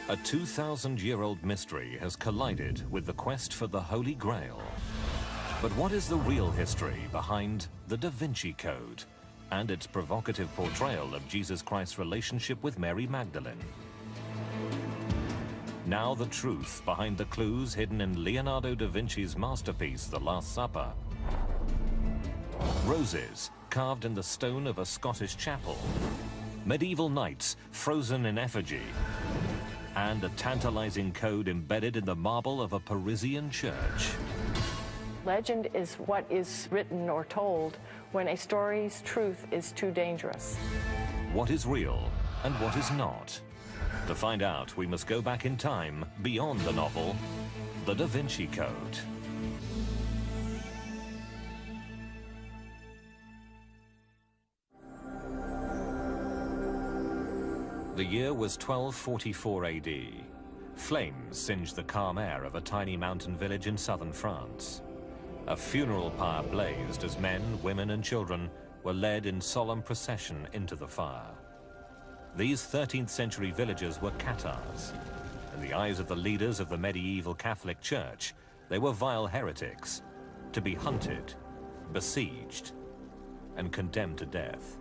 A 2,000-year-old mystery has collided with the quest for the Holy Grail. But what is the real history behind the Da Vinci Code and its provocative portrayal of Jesus Christ's relationship with Mary Magdalene? Now the truth behind the clues hidden in Leonardo da Vinci's masterpiece, The Last Supper. Roses carved in the stone of a Scottish chapel. Medieval knights frozen in effigy. And a tantalizing code embedded in the marble of a Parisian church. Legend is what is written or told when a story's truth is too dangerous. What is real and what is not? To find out, we must go back in time beyond the novel, The Da Vinci Code. The year was 1244 AD. Flames singed the calm air of a tiny mountain village in southern France. A funeral pyre blazed as men, women and children were led in solemn procession into the fire. These 13th century villagers were Cathars. In the eyes of the leaders of the medieval Catholic Church, they were vile heretics, to be hunted, besieged, and condemned to death.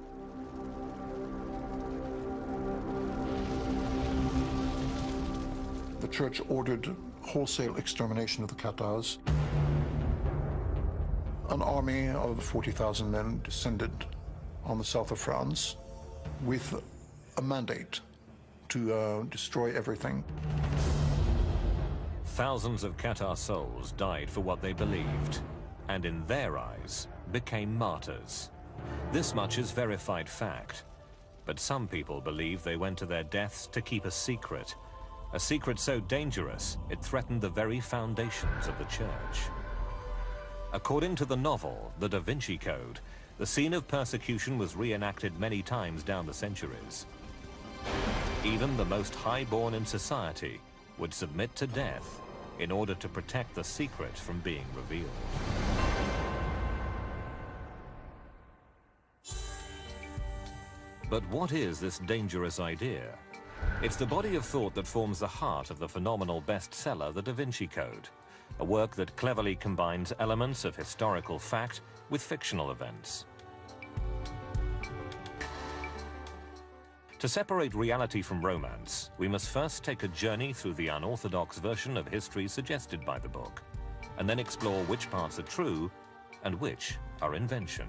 The church ordered wholesale extermination of the Cathars. An army of 40,000 men descended on the south of France with a mandate to destroy everything. Thousands of Cathar souls died for what they believed, and in their eyes became martyrs. This much is verified fact, but some people believe they went to their deaths to keep a secret so dangerous it threatened the very foundations of the church. According to the novel, The Da Vinci Code, the scene of persecution was reenacted many times down the centuries. Even the most high-born in society would submit to death in order to protect the secret from being revealed. But what is this dangerous idea? It's the body of thought that forms the heart of the phenomenal bestseller, The Da Vinci Code, a work that cleverly combines elements of historical fact with fictional events. To separate reality from romance, we must first take a journey through the unorthodox version of history suggested by the book, and then explore which parts are true and which are invention.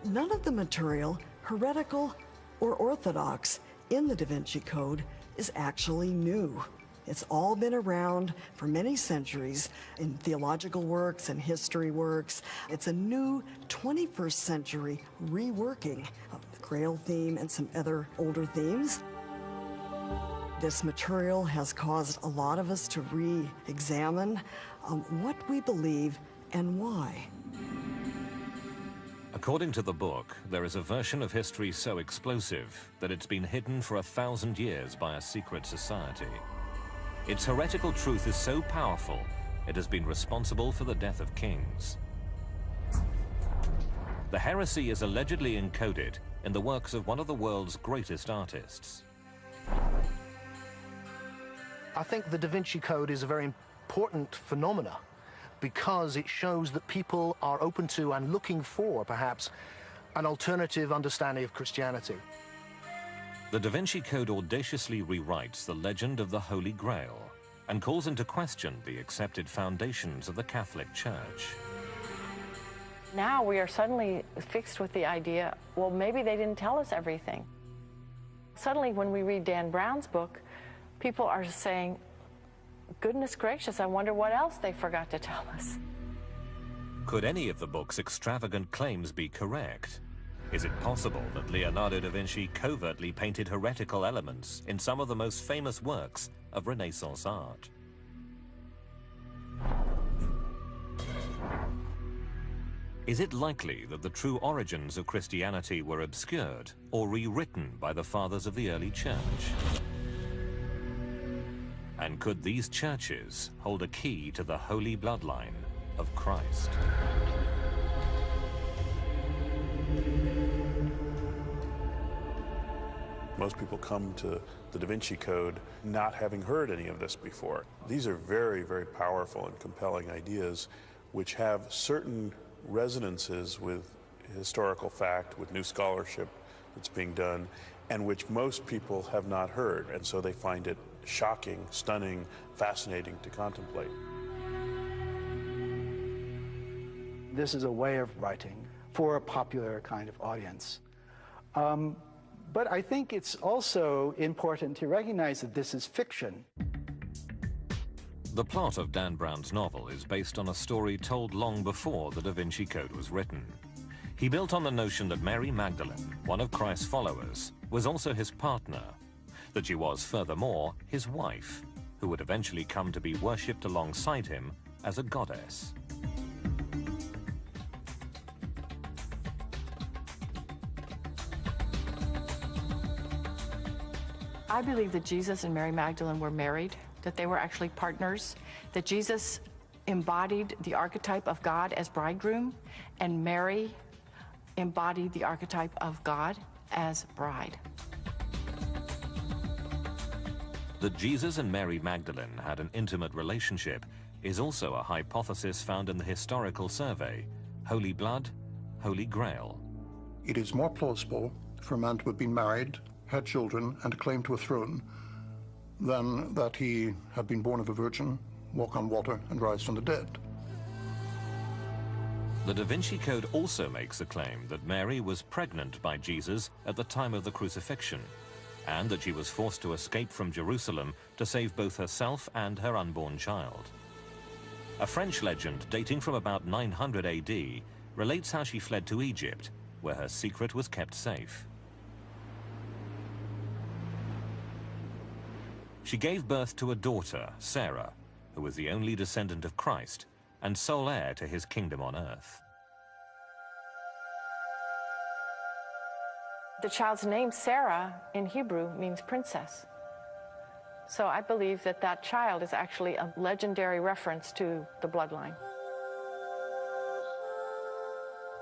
None of the material, heretical or orthodox, in the Da Vinci Code is actually new. It's all been around for many centuries in theological works and history works. It's a new 21st century reworking of the Grail theme and some other older themes. This material has caused a lot of us to re-examine what we believe and why. According to the book, there is a version of history so explosive that it's been hidden for 1,000 years by a secret society. Its heretical truth is so powerful, it has been responsible for the death of kings. The heresy is allegedly encoded in the works of one of the world's greatest artists. I think the Da Vinci Code is a very important phenomena because it shows that people are open to and looking for, perhaps, an alternative understanding of Christianity. The Da Vinci Code audaciously rewrites the legend of the Holy Grail and calls into question the accepted foundations of the Catholic Church. Now we are suddenly fixed with the idea, well, maybe they didn't tell us everything. Suddenly, when we read Dan Brown's book, people are saying, goodness gracious, I wonder what else they forgot to tell us. Could any of the book's extravagant claims be correct? Is it possible that Leonardo da Vinci covertly painted heretical elements in some of the most famous works of Renaissance art? Is it likely that the true origins of Christianity were obscured or rewritten by the fathers of the early church? And could these churches hold a key to the holy bloodline of Christ? Most people come to the Da Vinci Code not having heard any of this before. These are very, very powerful and compelling ideas which have certain resonances with historical fact, with new scholarship that's being done, and which most people have not heard, and so they find it shocking, stunning, fascinating to contemplate. This is a way of writing for a popular kind of audience. But I think it's also important to recognize that this is fiction. The plot of Dan Brown's novel is based on a story told long before the Da Vinci Code was written. He built on the notion that Mary Magdalene, one of Christ's followers, was also his partner, that she was, furthermore, his wife, who would eventually come to be worshipped alongside him as a goddess. I believe that Jesus and Mary Magdalene were married, that they were actually partners, that Jesus embodied the archetype of God as bridegroom, and Mary embodied the archetype of God as bride. That Jesus and Mary Magdalene had an intimate relationship is also a hypothesis found in the historical survey, Holy Blood, Holy Grail. It is more plausible for a man to have been married, had children, and a claim to a throne than that he had been born of a virgin, walk on water, and rise from the dead. The Da Vinci Code also makes the claim that Mary was pregnant by Jesus at the time of the crucifixion, and that she was forced to escape from Jerusalem to save both herself and her unborn child. A French legend dating from about 900 AD relates how she fled to Egypt, where her secret was kept safe. She gave birth to a daughter, Sarah, who was the only descendant of Christ and sole heir to his kingdom on earth. The child's name, Sarah, in Hebrew means princess. So I believe that that child is actually a legendary reference to the bloodline.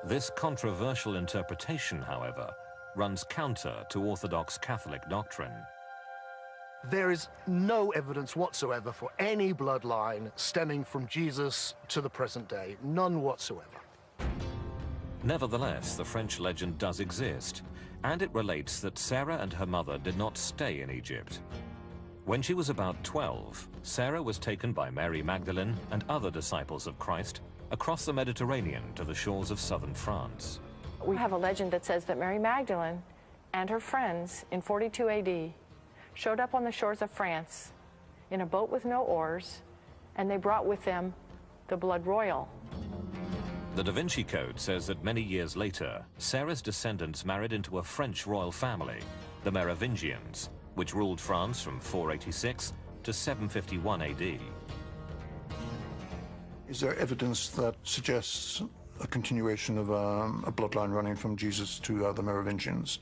This controversial interpretation, however, runs counter to Orthodox Catholic doctrine. There is no evidence whatsoever for any bloodline stemming from Jesus to the present day. None whatsoever. Nevertheless, the French legend does exist, and it relates that Sarah and her mother did not stay in Egypt. When she was about 12, Sarah was taken by Mary Magdalene and other disciples of Christ across the Mediterranean to the shores of southern France. We have a legend that says that Mary Magdalene and her friends in 42 AD showed up on the shores of France in a boat with no oars, and they brought with them the blood royal. The Da Vinci Code says that many years later, Sarah's descendants married into a French royal family, the Merovingians, which ruled France from 486 to 751 AD. Is there evidence that suggests a continuation of a bloodline running from Jesus to the Merovingians?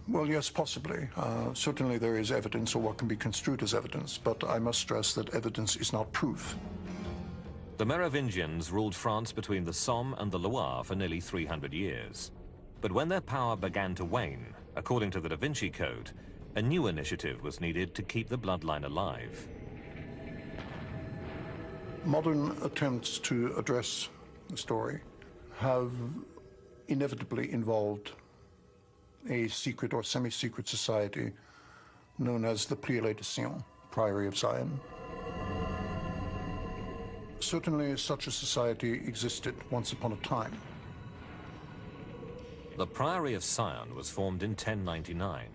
Well, yes, possibly. Certainly there is evidence, or what can be construed as evidence, but I must stress that evidence is not proof. The Merovingians ruled France between the Somme and the Loire for nearly 300 years. But when their power began to wane, according to the Da Vinci Code, a new initiative was needed to keep the bloodline alive. Modern attempts to address the story have inevitably involved a secret or semi-secret society known as the Prieuré de Sion, Priory of Zion. Certainly such a society existed once upon a time. The Priory of Sion was formed in 1099.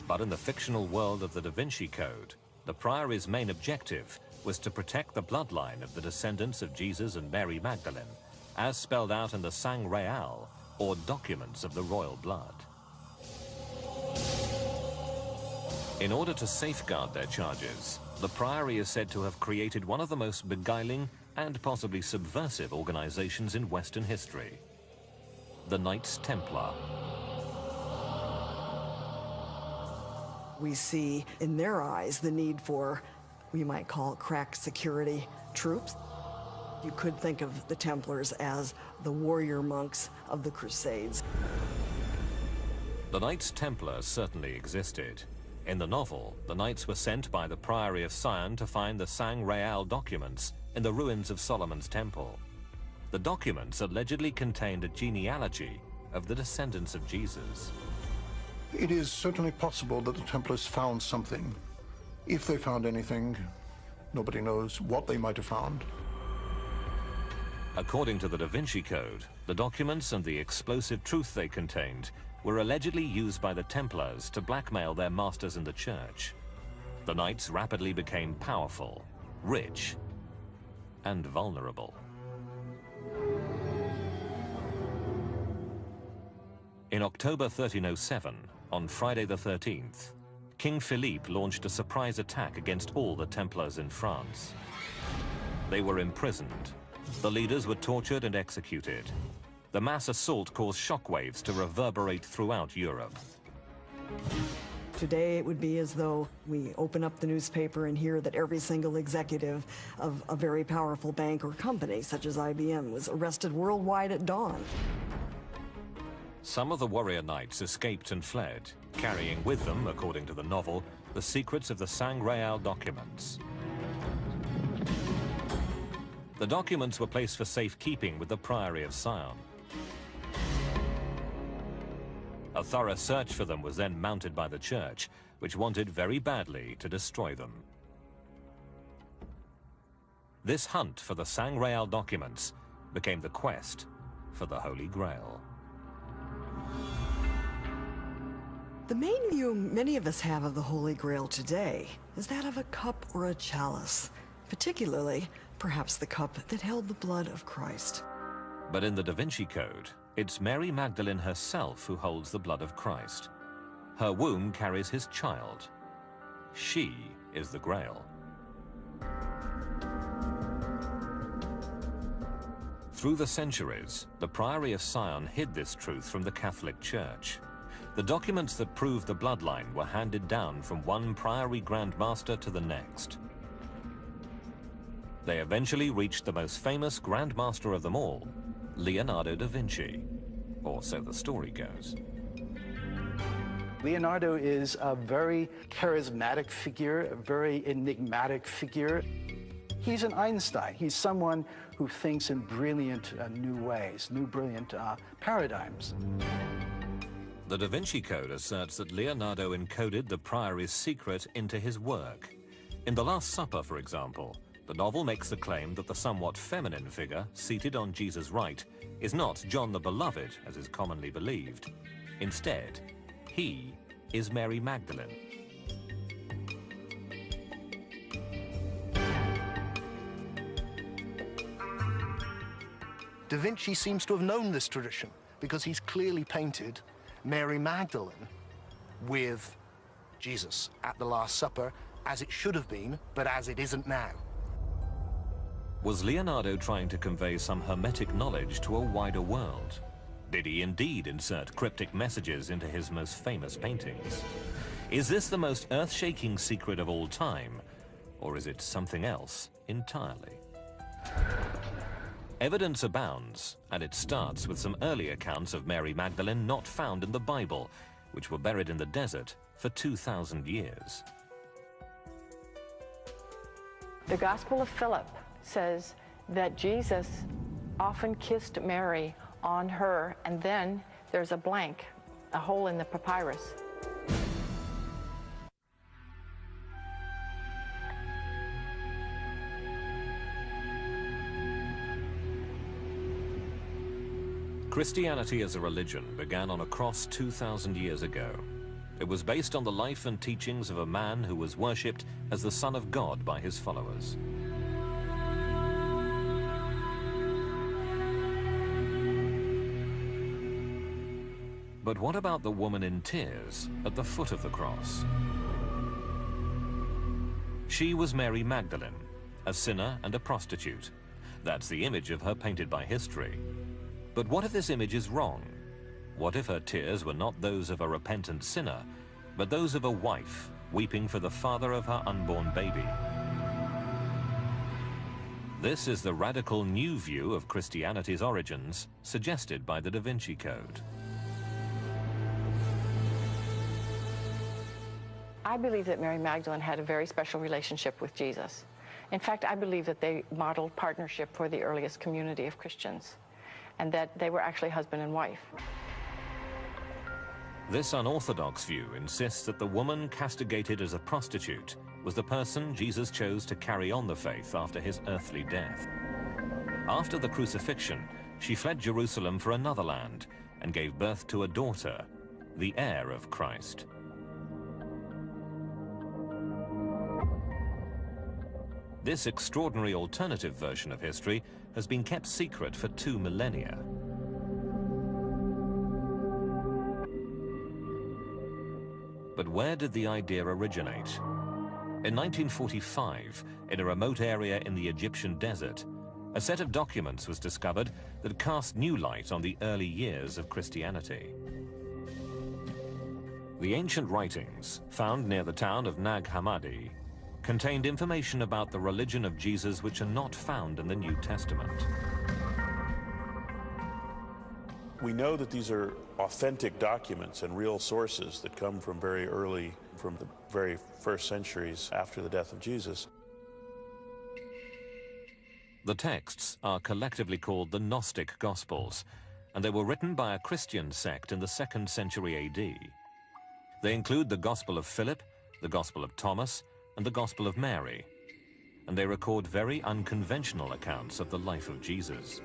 But in the fictional world of the Da Vinci Code, the Priory's main objective was to protect the bloodline of the descendants of Jesus and Mary Magdalene, as spelled out in the Sang Real, or documents of the royal blood. In order to safeguard their charges, the Priory is said to have created one of the most beguiling and possibly subversive organizations in Western history, the Knights Templar. We see in their eyes the need for, we might call crack security troops. You could think of the Templars as the warrior monks of the Crusades. The Knights Templar certainly existed. In the novel, the Knights were sent by the Priory of Sion to find the Sang-Real documents in the ruins of Solomon's Temple. The documents allegedly contained a genealogy of the descendants of Jesus. It is certainly possible that the Templars found something. If they found anything, nobody knows what they might have found. According to the Da Vinci Code, the documents and the explosive truth they contained were allegedly used by the Templars to blackmail their masters in the church. The Knights rapidly became powerful, rich, and vulnerable. In October 1307, on Friday the 13th, King Philippe launched a surprise attack against all the Templars in France. They were imprisoned. The leaders were tortured and executed. The mass assault caused shockwaves to reverberate throughout Europe. Today, it would be as though we open up the newspaper and hear that every single executive of a very powerful bank or company, such as IBM, was arrested worldwide at dawn. Some of the warrior knights escaped and fled, carrying with them, according to the novel, the secrets of the Sang-Real documents. The documents were placed for safekeeping with the Priory of Sion. A thorough search for them was then mounted by the church, which wanted very badly to destroy them. This hunt for the Sang-Real documents became the quest for the Holy Grail. The main view many of us have of the Holy Grail today is that of a cup or a chalice, particularly, perhaps the cup that held the blood of Christ. But in the Da Vinci Code, it's Mary Magdalene herself who holds the blood of Christ. Her womb carries his child. She is the Grail. Through the centuries, the Priory of Sion hid this truth from the Catholic Church. The documents that prove the bloodline were handed down from one priory Grand Master to the next. They eventually reached the most famous Grand Master of them all, Leonardo da Vinci, or so the story goes. Leonardo is a very charismatic figure, a very enigmatic figure. He's an Einstein. He's someone who thinks in brilliant new ways, new brilliant paradigms. The Da Vinci Code asserts that Leonardo encoded the priory's secret into his work. In The Last Supper, for example, the novel makes the claim that the somewhat feminine figure seated on Jesus' right is not John the Beloved, as is commonly believed. Instead, he is Mary Magdalene. Da Vinci seems to have known this tradition because he's clearly painted Mary Magdalene with Jesus at the Last Supper, as it should have been, but as it isn't now. Was Leonardo trying to convey some hermetic knowledge to a wider world? Did he indeed insert cryptic messages into his most famous paintings? Is this the most earth-shaking secret of all time, or is it something else entirely? Evidence abounds, and it starts with some early accounts of Mary Magdalene not found in the Bible, which were buried in the desert for 2,000 years. The Gospel of Philip says that Jesus often kissed Mary on her, and then there's a blank, a hole in the papyrus. Christianity as a religion began on a cross 2,000 years ago. It was based on the life and teachings of a man who was worshipped as the Son of God by his followers. But what about the woman in tears at the foot of the cross? She was Mary Magdalene, a sinner and a prostitute. That's the image of her painted by history. But what if this image is wrong? What if her tears were not those of a repentant sinner, but those of a wife weeping for the father of her unborn baby? This is the radical new view of Christianity's origins suggested by the Da Vinci Code. I believe that Mary Magdalene had a very special relationship with Jesus. In fact, I believe that they modeled partnership for the earliest community of Christians, and that they were actually husband and wife. This unorthodox view insists that the woman castigated as a prostitute was the person Jesus chose to carry on the faith after his earthly death. After the crucifixion, she fled Jerusalem for another land and gave birth to a daughter, the heir of Christ. This extraordinary alternative version of history has been kept secret for 2 millennia. But where did the idea originate? In 1945, in a remote area in the Egyptian desert, a set of documents was discovered that cast new light on the early years of Christianity. The ancient writings, found near the town of Nag Hammadi, contained information about the religion of Jesus which are not found in the New Testament. We know that these are authentic documents and real sources that come from very early, from the very first centuries after the death of Jesus. The texts are collectively called the Gnostic Gospels, and they were written by a Christian sect in the 2nd century AD. They include the Gospel of Philip, the Gospel of Thomas, and the Gospel of Mary, and they record very unconventional accounts of the life of Jesus.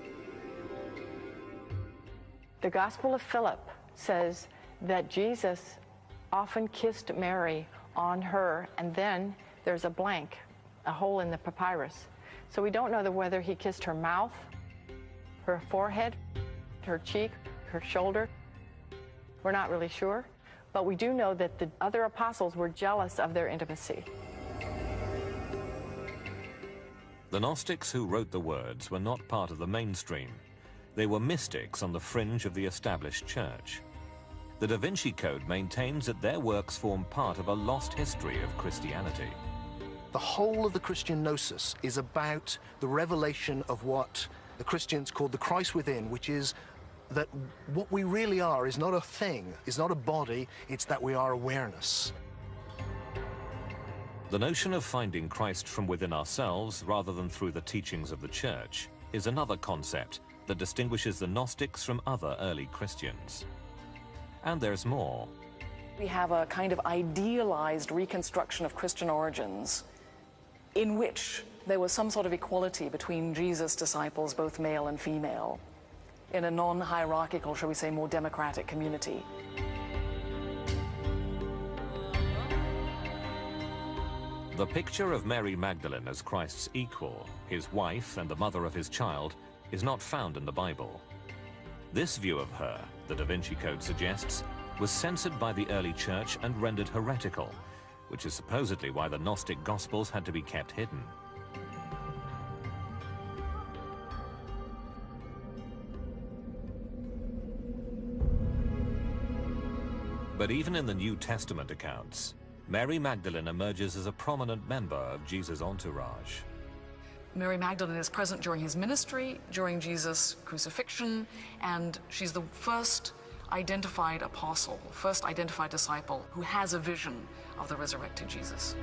The Gospel of Philip says that Jesus often kissed Mary on her, and then there's a blank, a hole in the papyrus. So we don't know whether he kissed her mouth, her forehead, her cheek, her shoulder. We're not really sure, but we do know that the other apostles were jealous of their intimacy. The Gnostics who wrote the words were not part of the mainstream. They were mystics on the fringe of the established church. The Da Vinci Code maintains that their works form part of a lost history of Christianity. The whole of the Christian gnosis is about the revelation of what the Christians called the Christ within, which is that what we really are is not a thing, is not a body, it's that we are awareness. The notion of finding Christ from within ourselves rather than through the teachings of the church is another concept that distinguishes the Gnostics from other early Christians. And there's more. We have a kind of idealized reconstruction of Christian origins in which there was some sort of equality between Jesus' disciples, both male and female, in a non-hierarchical, shall we say, more democratic community. The picture of Mary Magdalene as Christ's equal, his wife and the mother of his child, is not found in the Bible. This view of her, the Da Vinci Code suggests, was censored by the early church and rendered heretical, which is supposedly why the Gnostic Gospels had to be kept hidden. But even in the New Testament accounts, Mary Magdalene emerges as a prominent member of Jesus' entourage. Mary Magdalene is present during his ministry, during Jesus' crucifixion, and she's the first identified apostle, first identified disciple who has a vision of the resurrected Jesus.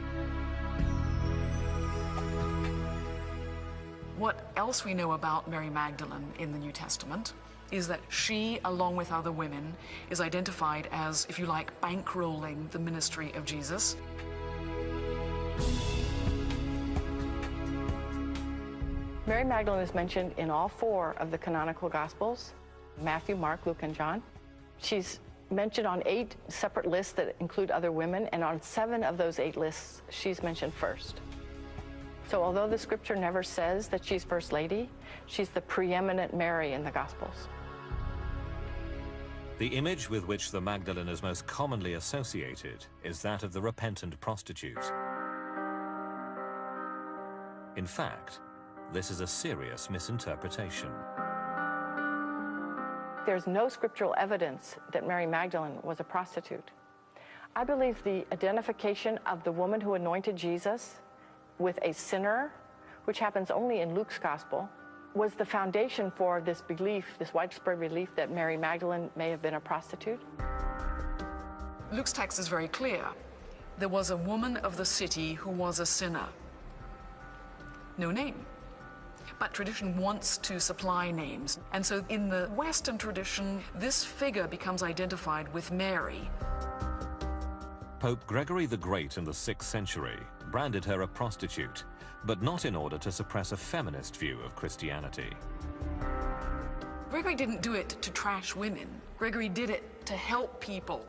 What else we know about Mary Magdalene in the New Testament is that she, along with other women, is identified as, if you like, bankrolling the ministry of Jesus. Mary Magdalene is mentioned in all 4 of the canonical Gospels, Matthew, Mark, Luke, and John. She's mentioned on 8 separate lists that include other women, and on 7 of those 8 lists, she's mentioned first. So although the scripture never says that she's First Lady, she's the preeminent Mary in the Gospels. The image with which the Magdalene is most commonly associated is that of the repentant prostitute. In fact, this is a serious misinterpretation. There's no scriptural evidence that Mary Magdalene was a prostitute. I believe the identification of the woman who anointed Jesus with a sinner, which happens only in Luke's Gospel, was the foundation for this belief, this widespread belief that Mary Magdalene may have been a prostitute. Luke's text is very clear. there was a woman of the city who was a sinner. No name. But tradition wants to supply names. And so in the Western tradition, this figure becomes identified with Mary. Pope Gregory the Great in the 6th century branded her a prostitute, but not in order to suppress a feminist view of Christianity. Gregory didn't do it to trash women. Gregory did it to help people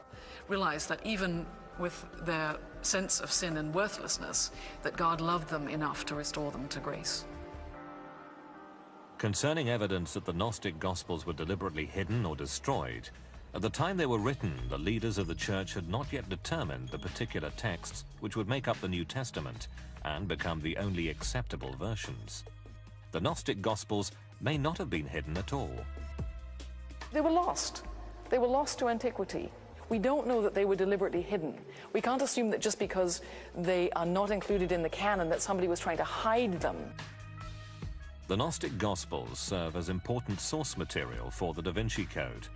realize that even with their sense of sin and worthlessness, that God loved them enough to restore them to grace. Concerning evidence that the Gnostic Gospels were deliberately hidden or destroyed, at the time they were written, the leaders of the Church had not yet determined the particular texts which would make up the New Testament and become the only acceptable versions. The Gnostic Gospels may not have been hidden at all. They were lost. They were lost to antiquity. We don't know that they were deliberately hidden. We can't assume that just because they are not included in the canon that somebody was trying to hide them. The Gnostic Gospels serve as important source material for the Da Vinci Code,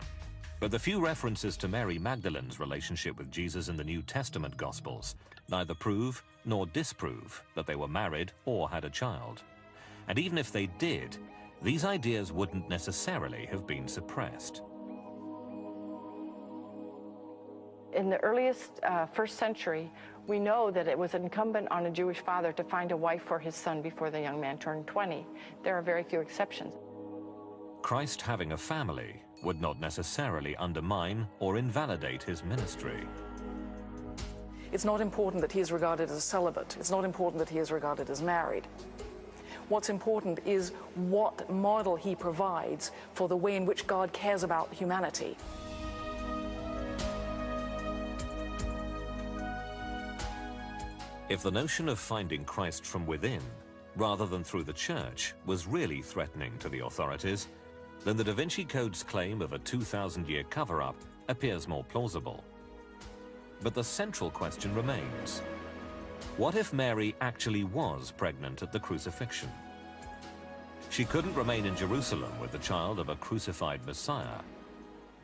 but the few references to Mary Magdalene's relationship with Jesus in the New Testament Gospels neither prove nor disprove that they were married or had a child. And even if they did, these ideas wouldn't necessarily have been suppressed. In the earliest 1st century, we know that it was incumbent on a Jewish father to find a wife for his son before the young man turned 20. There are very few exceptions. Christ having a family would not necessarily undermine or invalidate his ministry. It's not important that he is regarded as celibate. It's not important that he is regarded as married. What's important is what model he provides for the way in which God cares about humanity. If the notion of finding Christ from within, rather than through the Church, was really threatening to the authorities, then the Da Vinci Code's claim of a 2,000-year cover-up appears more plausible. But the central question remains: what if Mary actually was pregnant at the crucifixion? She couldn't remain in Jerusalem with the child of a crucified Messiah.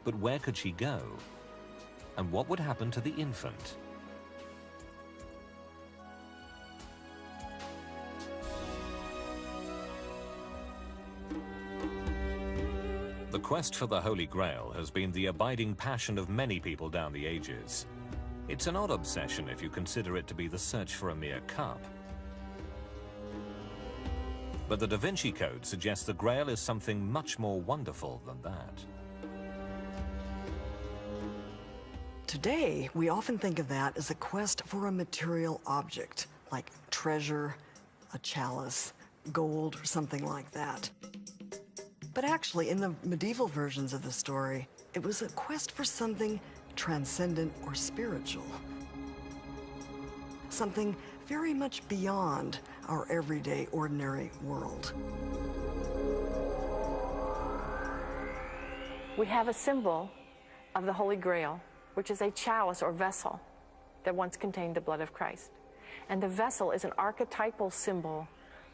But where could she go? And what would happen to the infant? The quest for the Holy Grail has been the abiding passion of many people down the ages. It's an odd obsession if you consider it to be the search for a mere cup. But the Da Vinci Code suggests the Grail is something much more wonderful than that. Today, we often think of that as a quest for a material object, like treasure, a chalice, gold, or something like that. But actually, in the medieval versions of the story, it was a quest for something transcendent or spiritual. Something very much beyond our everyday, ordinary world. We have a symbol of the Holy Grail, which is a chalice or vessel that once contained the blood of Christ. And the vessel is an archetypal symbol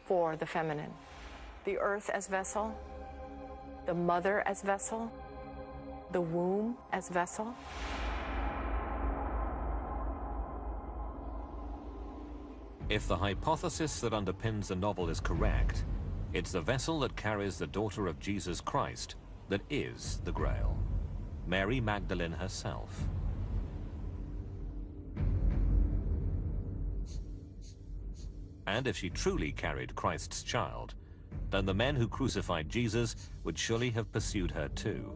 for the feminine. The earth as vessel, the mother as vessel, the womb as vessel. If the hypothesis that underpins the novel is correct, it's the vessel that carries the daughter of Jesus Christ that is the Grail, Mary Magdalene herself. And if she truly carried Christ's child, then the men who crucified Jesus would surely have pursued her too.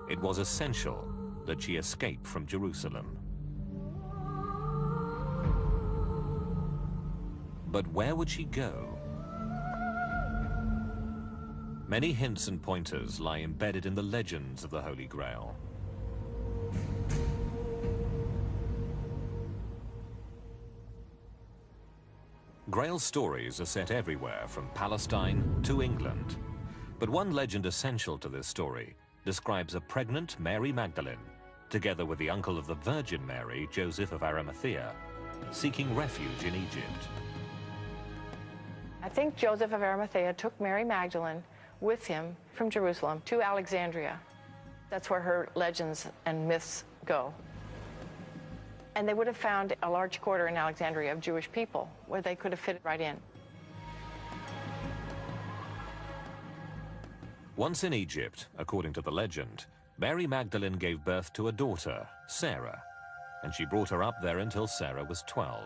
It was essential that she escape from Jerusalem. But where would she go? Many hints and pointers lie embedded in the legends of the Holy Grail. Grail stories are set everywhere, from Palestine to England. But one legend essential to this story describes a pregnant Mary Magdalene, together with the uncle of the Virgin Mary, Joseph of Arimathea, seeking refuge in Egypt. I think Joseph of Arimathea took Mary Magdalene with him from Jerusalem to Alexandria. That's where her legends and myths go. And they would have found a large quarter in Alexandria of Jewish people where they could have fit right in. Once in Egypt, according to the legend, Mary Magdalene gave birth to a daughter, Sarah, and she brought her up there until Sarah was 12.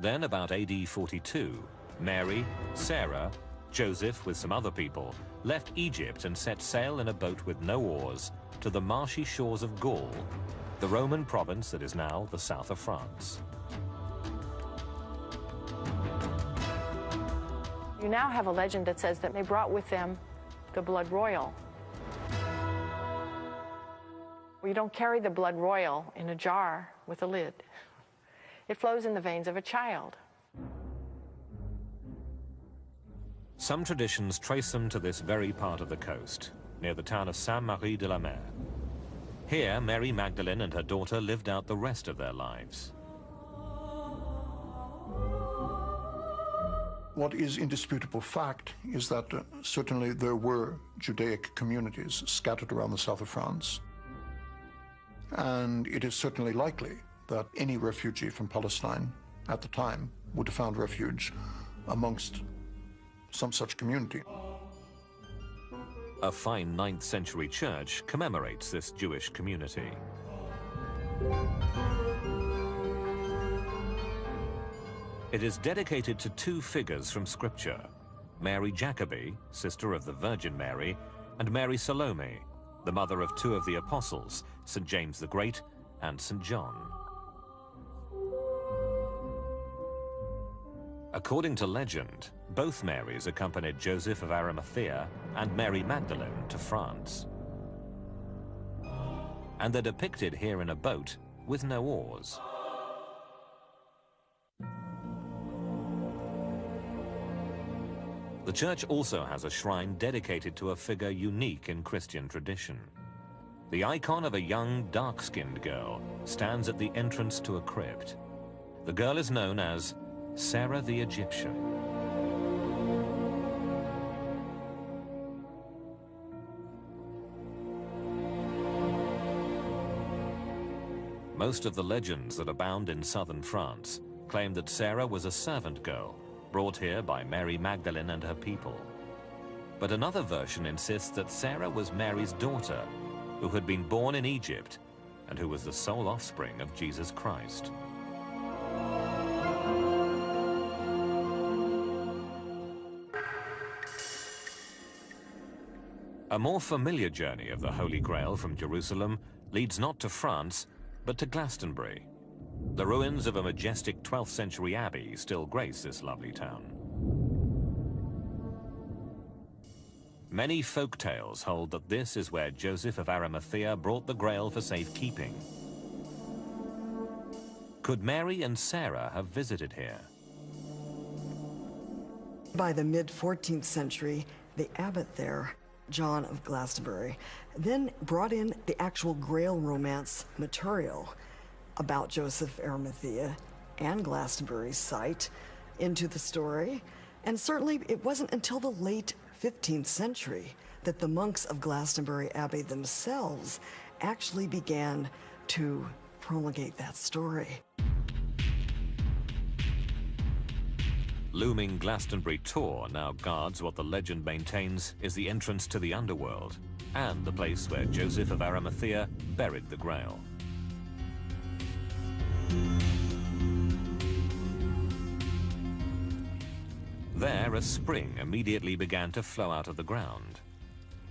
Then, about AD 42, Mary, Sarah, Joseph, with some other people, left Egypt and set sail in a boat with no oars to the marshy shores of Gaul, the Roman province that is now the south of France. You now have a legend that says that they brought with them the blood royal. Well, you don't carry the blood royal in a jar with a lid. It flows in the veins of a child. Some traditions trace them to this very part of the coast, near the town of Saint-Marie-de-la-Mer. Here, Mary Magdalene and her daughter lived out the rest of their lives. What is indisputable fact is that certainly there were Judaic communities scattered around the south of France. And it is certainly likely that any refugee from Palestine at the time would have found refuge amongst some such community. A fine 9th century church commemorates this Jewish community. It is dedicated to two figures from Scripture, Mary Jacobi, sister of the Virgin Mary, and Mary Salome, the mother of two of the apostles, St. James the Great and St. John. According to legend, both Marys accompanied Joseph of Arimathea and Mary Magdalene to France. And they're depicted here in a boat with no oars. The church also has a shrine dedicated to a figure unique in Christian tradition. The icon of a young, dark-skinned girl stands at the entrance to a crypt. The girl is known as Sarah the Egyptian. Most of the legends that abound in southern France claim that Sarah was a servant girl brought here by Mary Magdalene and her people. But another version insists that Sarah was Mary's daughter, who had been born in Egypt and who was the sole offspring of Jesus Christ. A more familiar journey of the Holy Grail from Jerusalem leads not to France, but to Glastonbury. The ruins of a majestic 12th century abbey still grace this lovely town. Many folk tales hold that this is where Joseph of Arimathea brought the Grail for safekeeping. Could Mary and Sarah have visited here? By the mid-14th century, the abbot there, John of Glastonbury, then brought in the actual Grail romance material about Joseph of Arimathea and Glastonbury's site into the story. And certainly it wasn't until the late 15th century that the monks of Glastonbury Abbey themselves actually began to promulgate that story. Looming Glastonbury Tor now guards what the legend maintains is the entrance to the underworld and the place where Joseph of Arimathea buried the Grail. There, a spring immediately began to flow out of the ground.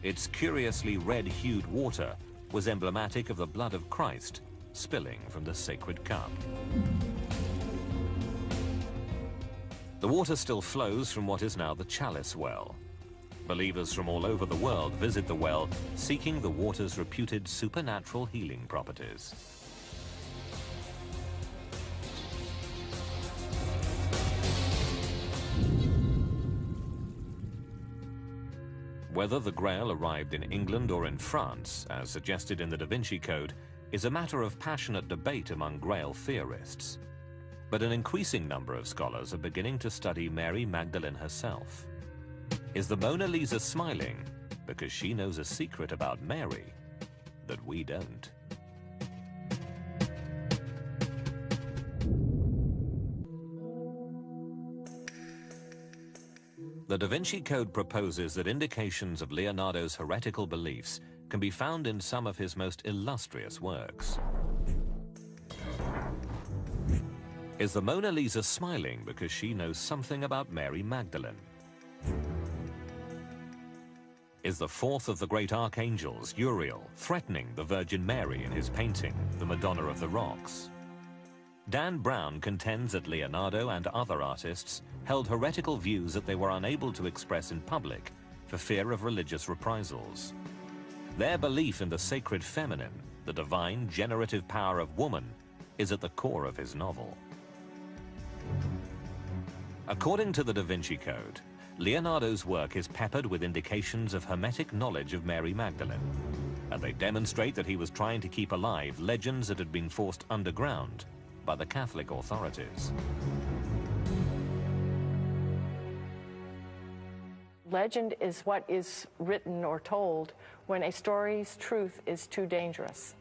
Its curiously red-hued water was emblematic of the blood of Christ spilling from the sacred cup. The water still flows from what is now the Chalice Well. Believers from all over the world visit the well, seeking the water's reputed supernatural healing properties. Whether the Grail arrived in England or in France, as suggested in the Da Vinci Code, is a matter of passionate debate among Grail theorists. But an increasing number of scholars are beginning to study Mary Magdalene herself. Is the Mona Lisa smiling, because she knows a secret about Mary that we don't. The Da Vinci Code proposes that indications of Leonardo's heretical beliefs can be found in some of his most illustrious works. Is the Mona Lisa smiling because she knows something about Mary Magdalene? Is the fourth of the great archangels, Uriel, threatening the Virgin Mary in his painting, The Madonna of the Rocks? Dan Brown contends that Leonardo and other artists held heretical views that they were unable to express in public for fear of religious reprisals. Their belief in the sacred feminine, the divine generative power of woman, is at the core of his novel. According to the Da Vinci Code, Leonardo's work is peppered with indications of hermetic knowledge of Mary Magdalene, and they demonstrate that he was trying to keep alive legends that had been forced underground by the Catholic authorities. Legend is what is written or told when a story's truth is too dangerous.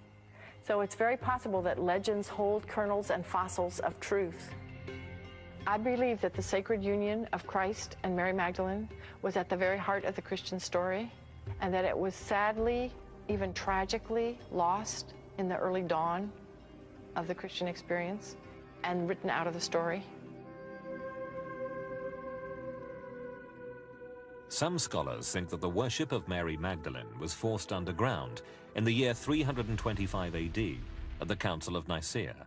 So it's very possible that legends hold kernels and fossils of truth. I believe that the sacred union of Christ and Mary Magdalene was at the very heart of the Christian story, and that it was sadly, even tragically, lost in the early dawn of the Christian experience and written out of the story. Some scholars think that the worship of Mary Magdalene was forced underground in the year 325 AD at the Council of Nicaea.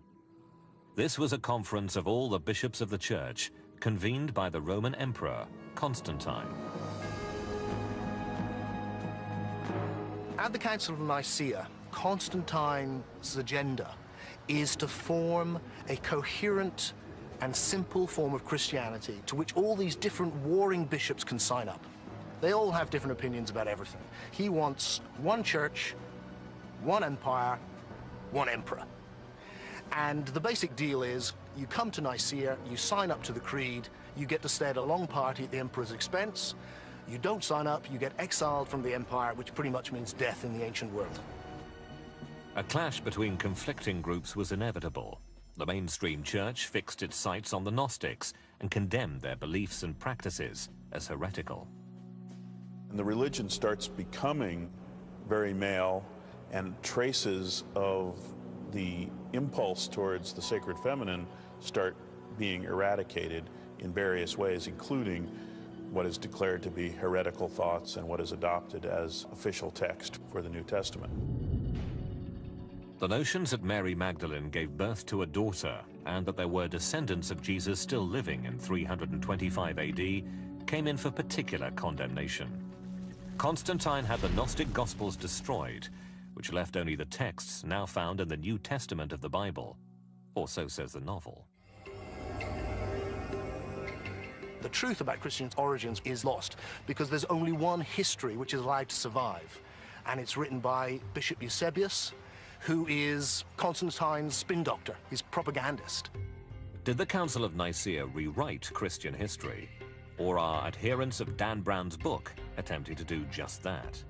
This was a conference of all the bishops of the church convened by the Roman Emperor Constantine. At the Council of Nicaea, Constantine's agenda is to form a coherent and simple form of Christianity to which all these different warring bishops can sign up. They all have different opinions about everything. He wants one church, one empire, one emperor. And the basic deal is you come to Nicaea, you sign up to the creed, you get to stay at a long party at the emperor's expense. You don't sign up, you get exiled from the empire, which pretty much means death in the ancient world. A clash between conflicting groups was inevitable. The mainstream church fixed its sights on the Gnostics and condemned their beliefs and practices as heretical. And the religion starts becoming very male, and traces of the impulse towards the sacred feminine start being eradicated in various ways, including what is declared to be heretical thoughts and what is adopted as official text for the New Testament. The notions that Mary Magdalene gave birth to a daughter and that there were descendants of Jesus still living in 325 AD came in for particular condemnation. Constantine had the Gnostic Gospels destroyed, which left only the texts now found in the New Testament of the Bible, or so says the novel. The truth about Christian origins is lost because there's only one history which is allowed to survive, and it's written by Bishop Eusebius, who is Constantine's spin doctor, his propagandist. Did the Council of Nicaea rewrite Christian history, or are adherents of Dan Brown's book attempting to do just that?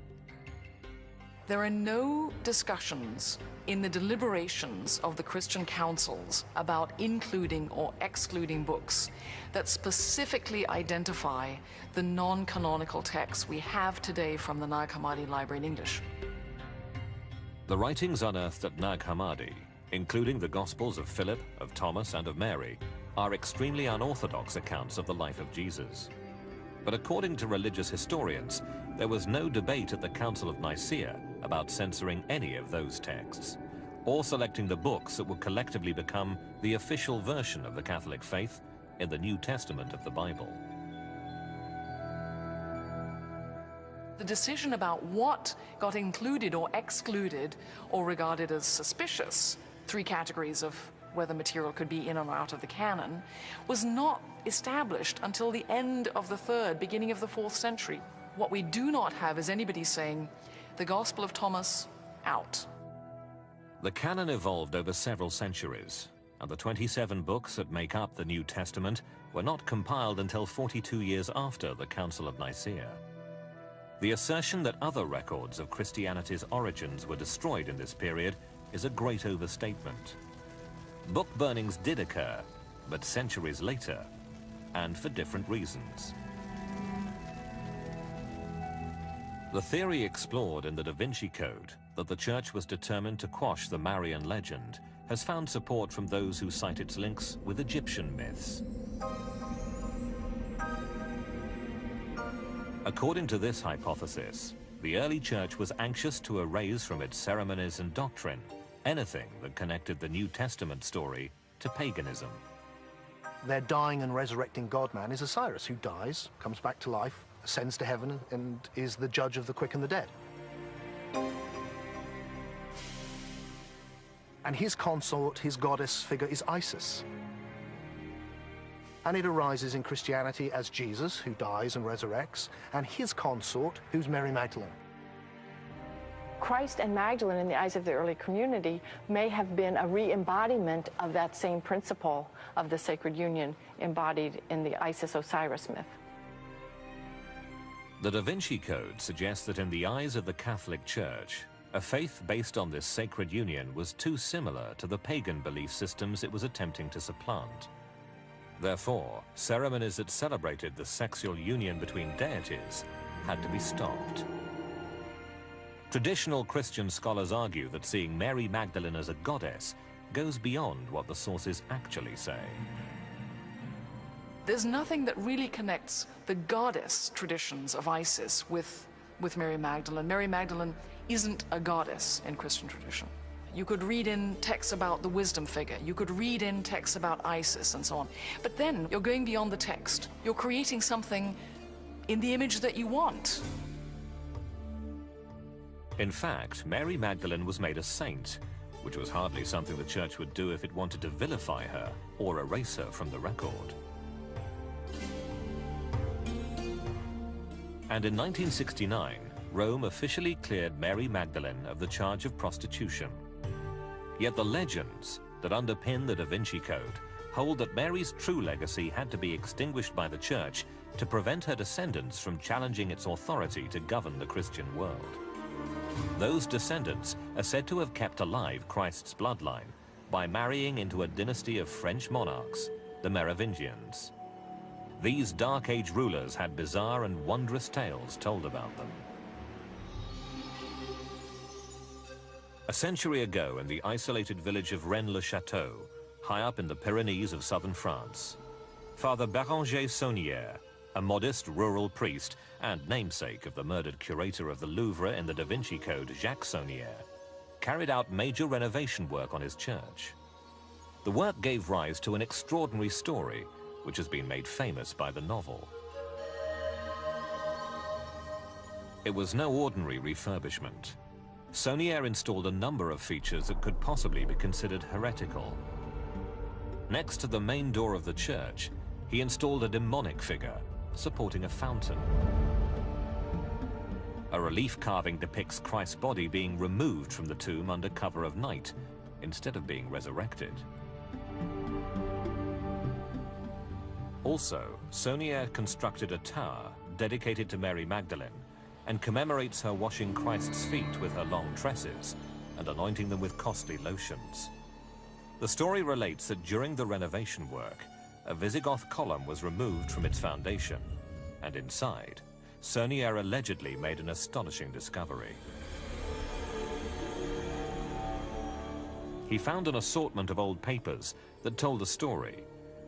There are no discussions in the deliberations of the Christian councils about including or excluding books that specifically identify the non-canonical texts we have today from the Nag Hammadi Library in English. The writings unearthed at Nag Hammadi, including the Gospels of Philip, of Thomas, and of Mary, are extremely unorthodox accounts of the life of Jesus. But according to religious historians, there was no debate at the Council of Nicaea about censoring any of those texts, or selecting the books that would collectively become the official version of the Catholic faith in the New Testament of the Bible. The decision about what got included or excluded or regarded as suspicious, three categories of whether material could be in or out of the canon, was not established until the end of the 3rd, beginning of the 4th century. What we do not have is anybody saying, the Gospel of Thomas, out. The canon evolved over several centuries, and the 27 books that make up the New Testament were not compiled until 42 years after the Council of Nicaea. The assertion that other records of Christianity's origins were destroyed in this period is a great overstatement. Book burnings did occur, but centuries later, and for different reasons. The theory explored in the Da Vinci Code that the Church was determined to quash the Marian legend has found support from those who cite its links with Egyptian myths. According to this hypothesis, the early Church was anxious to erase from its ceremonies and doctrine anything that connected the New Testament story to paganism. Their dying and resurrecting God-man is Osiris, who dies, comes back to life, ascends to heaven, and is the judge of the quick and the dead. And his consort, his goddess figure, is Isis. And it arises in Christianity as Jesus, who dies and resurrects, and his consort, who's Mary Magdalene. Christ and Magdalene, in the eyes of the early community, may have been a re-embodiment of that same principle of the sacred union embodied in the Isis-Osiris myth. The Da Vinci Code suggests that in the eyes of the Catholic Church, a faith based on this sacred union was too similar to the pagan belief systems it was attempting to supplant. Therefore, ceremonies that celebrated the sexual union between deities had to be stopped. Traditional Christian scholars argue that seeing Mary Magdalene as a goddess goes beyond what the sources actually say. There's nothing that really connects the goddess traditions of Isis with Mary Magdalene. Mary Magdalene isn't a goddess in Christian tradition. You could read in texts about the wisdom figure. You could read in texts about Isis and so on. But then you're going beyond the text. You're creating something in the image that you want. In fact, Mary Magdalene was made a saint, which was hardly something the Church would do if it wanted to vilify her or erase her from the record. And in 1969, Rome officially cleared Mary Magdalene of the charge of prostitution. Yet the legends that underpin the Da Vinci Code hold that Mary's true legacy had to be extinguished by the Church to prevent her descendants from challenging its authority to govern the Christian world. Those descendants are said to have kept alive Christ's bloodline by marrying into a dynasty of French monarchs, the Merovingians. These Dark Age rulers had bizarre and wondrous tales told about them. A century ago, in the isolated village of Rennes-le-Château, high up in the Pyrenees of southern France, Father Béranger Saunière, a modest rural priest and namesake of the murdered curator of the Louvre in the Da Vinci Code, Jacques Saunière, carried out major renovation work on his church. The work gave rise to an extraordinary story, which has been made famous by the novel. It was no ordinary refurbishment. Saunière installed a number of features that could possibly be considered heretical. Next to the main door of the church, he installed a demonic figure supporting a fountain. A relief carving depicts Christ's body being removed from the tomb under cover of night, instead of being resurrected. Also, Saunière constructed a tower dedicated to Mary Magdalene and commemorates her washing Christ's feet with her long tresses and anointing them with costly lotions. The story relates that during the renovation work, a Visigoth column was removed from its foundation, and inside, Saunière allegedly made an astonishing discovery. He found an assortment of old papers that told a story,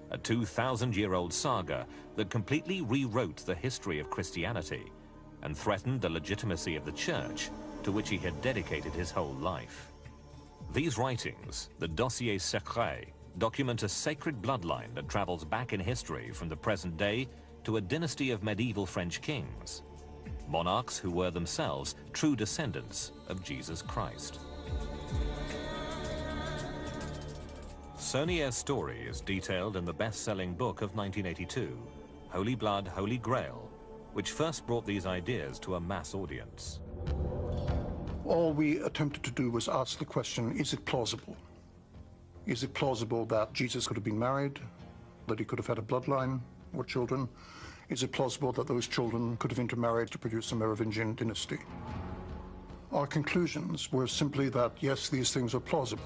a 2,000-year-old saga that completely rewrote the history of Christianity and threatened the legitimacy of the Church, to which he had dedicated his whole life. These writings, the Dossier Secret, document a sacred bloodline that travels back in history from the present day to a dynasty of medieval French kings, monarchs who were themselves true descendants of Jesus Christ. Saunière's story is detailed in the best-selling book of 1982, Holy Blood, Holy Grail, which first brought these ideas to a mass audience. All we attempted to do was ask the question, is it plausible? Is it plausible that Jesus could have been married, that he could have had a bloodline or children? Is it plausible that those children could have intermarried to produce a Merovingian dynasty? Our conclusions were simply that, yes, these things are plausible.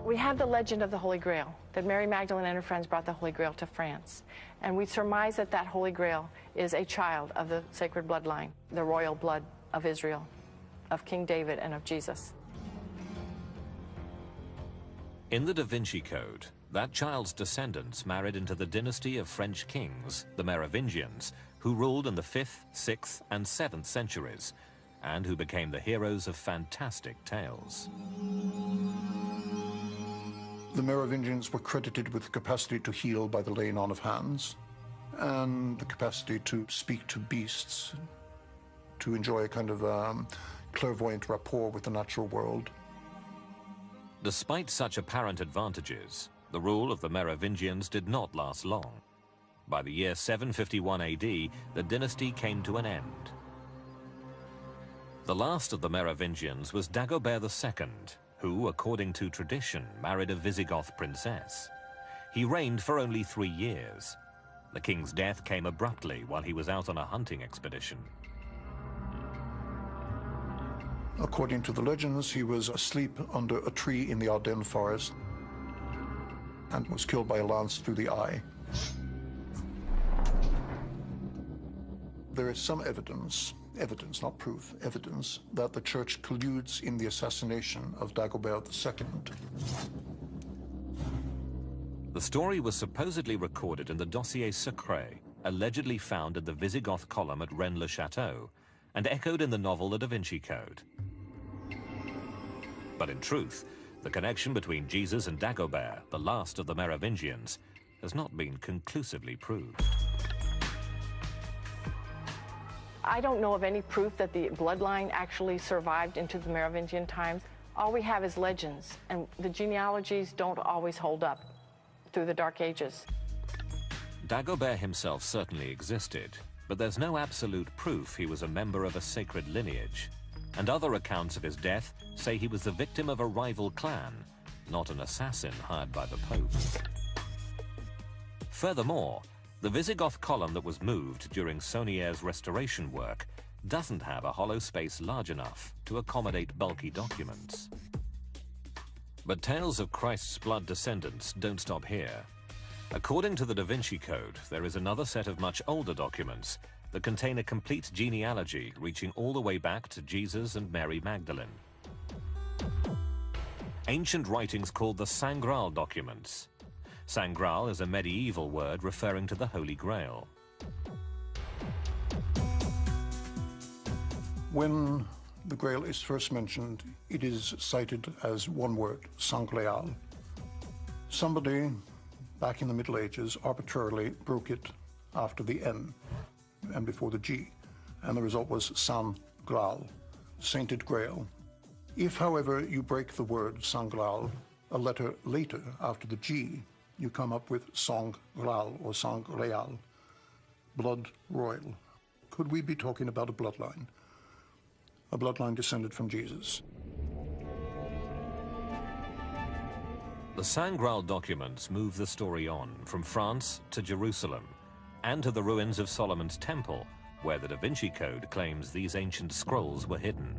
We have the legend of the Holy Grail, that Mary Magdalene and her friends brought the Holy Grail to France. And we surmise that that Holy Grail is a child of the sacred bloodline, the royal blood of Israel, of King David and of Jesus. In the Da Vinci Code, that child's descendants married into the dynasty of French kings, the Merovingians, who ruled in the 5th, 6th, and 7th centuries, and who became the heroes of fantastic tales. The Merovingians were credited with the capacity to heal by the laying on of hands, and the capacity to speak to beasts, to enjoy a kind of clairvoyant rapport with the natural world. Despite such apparent advantages, the rule of the Merovingians did not last long. By the year 751 AD, the dynasty came to an end. The last of the Merovingians was Dagobert II, who, according to tradition, married a Visigoth princess. He reigned for only 3 years. The king's death came abruptly while he was out on a hunting expedition. According to the legends, he was asleep under a tree in the Ardennes forest and was killed by a lance through the eye. There is some evidence, not proof, evidence that the church colludes in the assassination of Dagobert II. The story was supposedly recorded in the Dossier Secret, allegedly found in the Visigoth column at Rennes-le-Château, and echoed in the novel The Da Vinci Code. But in truth, the connection between Jesus and Dagobert, the last of the Merovingians, has not been conclusively proved. I don't know of any proof that the bloodline actually survived into the Merovingian times. All we have is legends, and the genealogies don't always hold up through the Dark Ages. Dagobert himself certainly existed, but there's no absolute proof he was a member of a sacred lineage. And other accounts of his death say he was the victim of a rival clan, not an assassin hired by the Pope. Furthermore, the Visigoth column that was moved during Saunier's restoration work doesn't have a hollow space large enough to accommodate bulky documents. But tales of Christ's blood descendants don't stop here. According to the Da Vinci Code, there is another set of much older documents that contain a complete genealogy reaching all the way back to Jesus and Mary Magdalene. Ancient writings called the Saint Graal documents. Saint Graal is a medieval word referring to the Holy Grail. When the Grail is first mentioned, it is cited as one word, Saint Graal. Somebody back in the Middle Ages arbitrarily broke it after the N and before the G, and the result was Saint Graal, Sainted Grail. If, however, you break the word Saint Graal a letter later after the G, you come up with Sang Graal or Sang Real, blood royal. Could we be talking about a bloodline descended from Jesus? The Saint Graal documents move the story on from France to Jerusalem and to the ruins of Solomon's Temple, where the Da Vinci Code claims these ancient scrolls were hidden.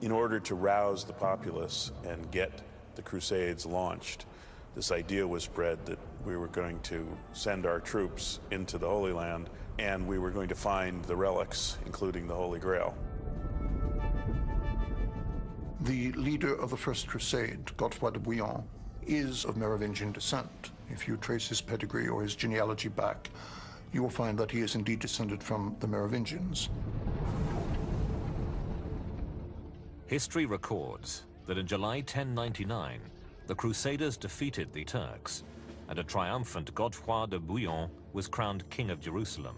In order to rouse the populace and get the Crusades launched, this idea was spread that we were going to send our troops into the Holy Land and we were going to find the relics, including the Holy Grail. The leader of the First Crusade, Godefroy de Bouillon, is of Merovingian descent. If you trace his pedigree or his genealogy back, you will find that he is indeed descended from the Merovingians. History records that in July 1099, the Crusaders defeated the Turks, and a triumphant Godefroy de Bouillon was crowned King of Jerusalem.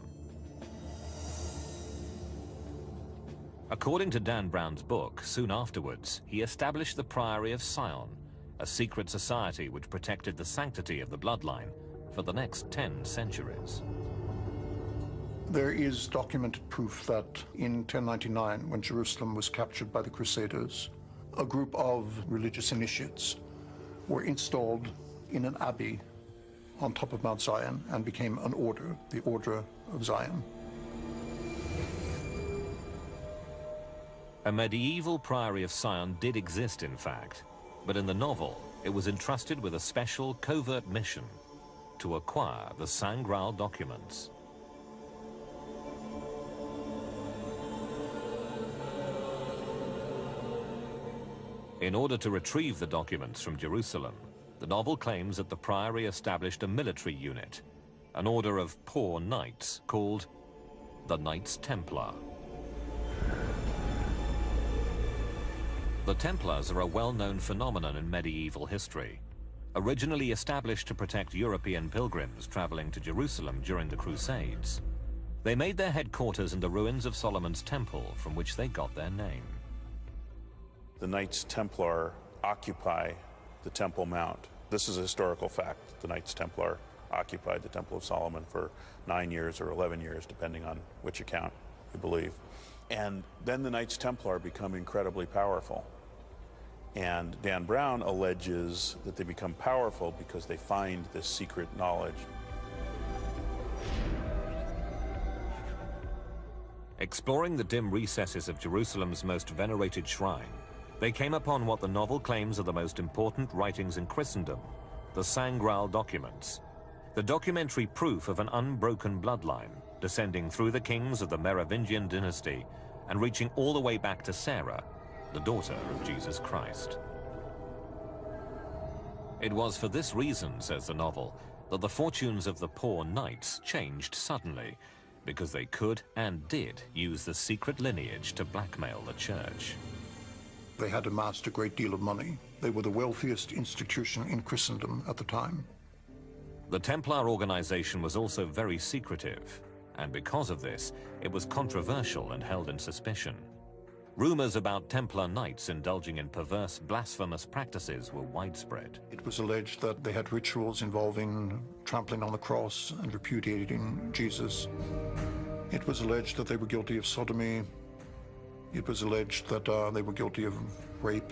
According to Dan Brown's book, soon afterwards, he established the Priory of Sion, a secret society which protected the sanctity of the bloodline for the next 10 centuries. There is documented proof that in 1099, when Jerusalem was captured by the Crusaders, a group of religious initiates were installed in an abbey on top of Mount Zion and became an order, the Order of Zion. A medieval priory of Sion did exist, in fact, but in the novel, it was entrusted with a special covert mission to acquire the Saint Graal documents. In order to retrieve the documents from Jerusalem, the novel claims that the priory established a military unit, an order of poor knights called the Knights Templar. The Templars are a well-known phenomenon in medieval history. Originally established to protect European pilgrims traveling to Jerusalem during the Crusades, they made their headquarters in the ruins of Solomon's Temple, from which they got their name. The Knights Templar occupy the Temple Mount. This is a historical fact. The Knights Templar occupied the Temple of Solomon for 9 years or 11 years, depending on which account you believe. And then the Knights Templar become incredibly powerful. And Dan Brown alleges that they become powerful because they find this secret knowledge. Exploring the dim recesses of Jerusalem's most venerated shrine, they came upon what the novel claims are the most important writings in Christendom, the Saint Graal documents, the documentary proof of an unbroken bloodline descending through the kings of the Merovingian dynasty and reaching all the way back to Sarah, the daughter of Jesus Christ. It was for this reason, says the novel, that the fortunes of the poor knights changed suddenly, because they could and did use the secret lineage to blackmail the church. They had amassed a great deal of money. They were the wealthiest institution in Christendom at the time. The Templar organization was also very secretive, and because of this, it was controversial and held in suspicion. Rumors about Templar knights indulging in perverse, blasphemous practices were widespread. It was alleged that they had rituals involving trampling on the cross and repudiating Jesus. It was alleged that they were guilty of sodomy. It was alleged that they were guilty of rape.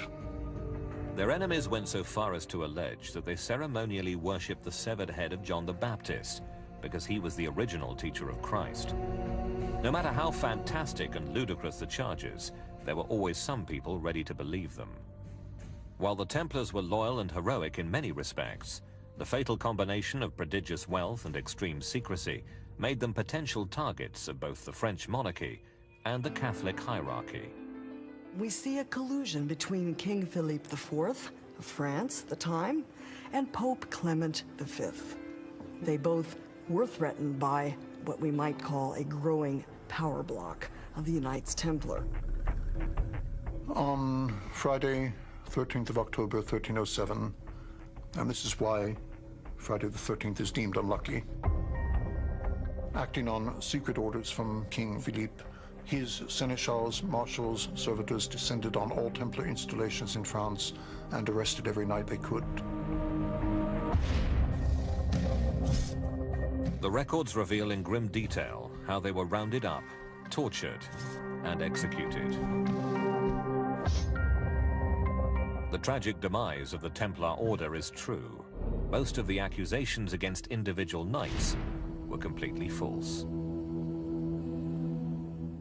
Their enemies went so far as to allege that they ceremonially worshipped the severed head of John the Baptist, because he was the original teacher of Christ. No matter how fantastic and ludicrous the charges, there were always some people ready to believe them. While the Templars were loyal and heroic in many respects, the fatal combination of prodigious wealth and extreme secrecy made them potential targets of both the French monarchy and the Catholic hierarchy. We see a collusion between King Philippe IV of France at the time and Pope Clement V. They both were threatened by what we might call a growing power block of the Knights Templar. On Friday, 13th of October, 1307, and this is why Friday the 13th is deemed unlucky, acting on secret orders from King Philippe, his seneschals, marshals, servitors descended on all Templar installations in France and arrested every knight they could. The records reveal in grim detail how they were rounded up, tortured, and executed. The tragic demise of the Templar Order is true. Most of the accusations against individual knights were completely false.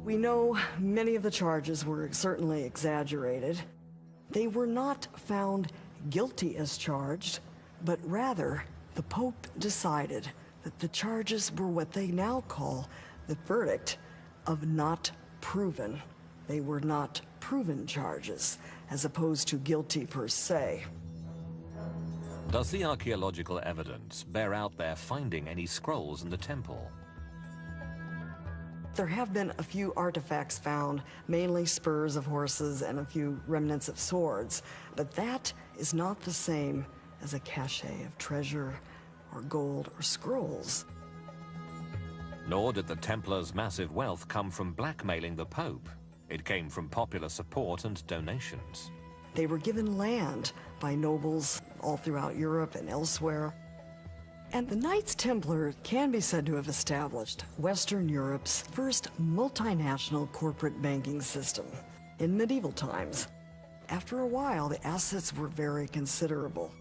We know many of the charges were certainly exaggerated. They were not found guilty as charged, but rather the Pope decided that the charges were what they now call the verdict of not proven. They were not proven charges, as opposed to guilty per se. Does the archaeological evidence bear out their finding any scrolls in the temple? There have been a few artifacts found, mainly spurs of horses and a few remnants of swords, but that is not the same as a cache of treasure or gold or scrolls. Nor did the Templars' massive wealth come from blackmailing the Pope. It came from popular support and donations. They were given land by nobles all throughout Europe and elsewhere. And the Knights Templar can be said to have established Western Europe's first multinational corporate banking system in medieval times. After a while, the assets were very considerable.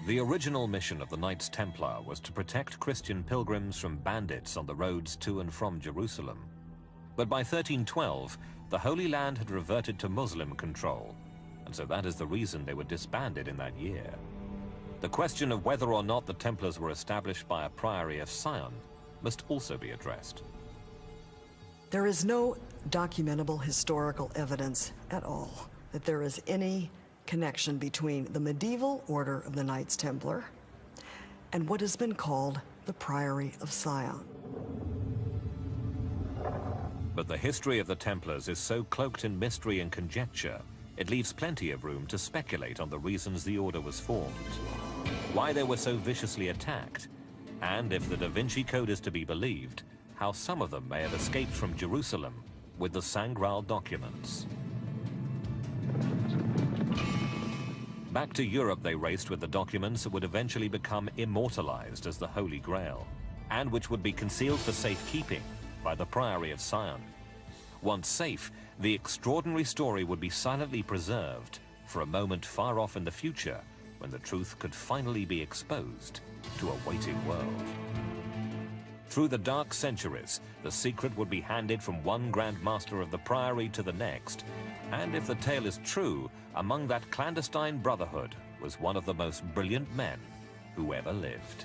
The original mission of the Knights Templar was to protect Christian pilgrims from bandits on the roads to and from Jerusalem. But by 1312, the Holy Land had reverted to Muslim control, and so that is the reason they were disbanded in that year. The question of whether or not the Templars were established by a priory of Sion must also be addressed. There is no documentable historical evidence at all that there is any connection between the medieval order of the Knights Templar and what has been called the Priory of Sion. But the history of the Templars is so cloaked in mystery and conjecture, it leaves plenty of room to speculate on the reasons the order was formed, why they were so viciously attacked, and if the Da Vinci Code is to be believed, how some of them may have escaped from Jerusalem with the Sangral documents. Back to Europe they raced with the documents that would eventually become immortalized as the Holy Grail, and which would be concealed for safekeeping by the Priory of Sion. Once safe, the extraordinary story would be silently preserved for a moment far off in the future when the truth could finally be exposed to a waiting world. Through the dark centuries, the secret would be handed from one Grand Master of the Priory to the next, and if the tale is true, among that clandestine brotherhood was one of the most brilliant men who ever lived.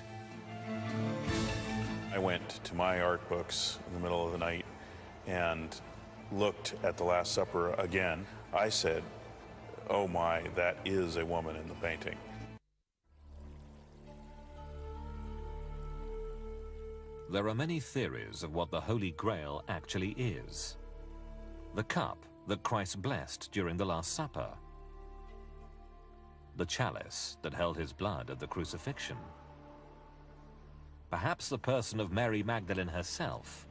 I went to my art books in the middle of the night and looked at the Last Supper again. I said, oh my, that is a woman in the painting. There are many theories of what the Holy Grail actually is. The cup that Christ blessed during the Last Supper. The chalice that held his blood at the crucifixion. Perhaps the person of Mary Magdalene herself.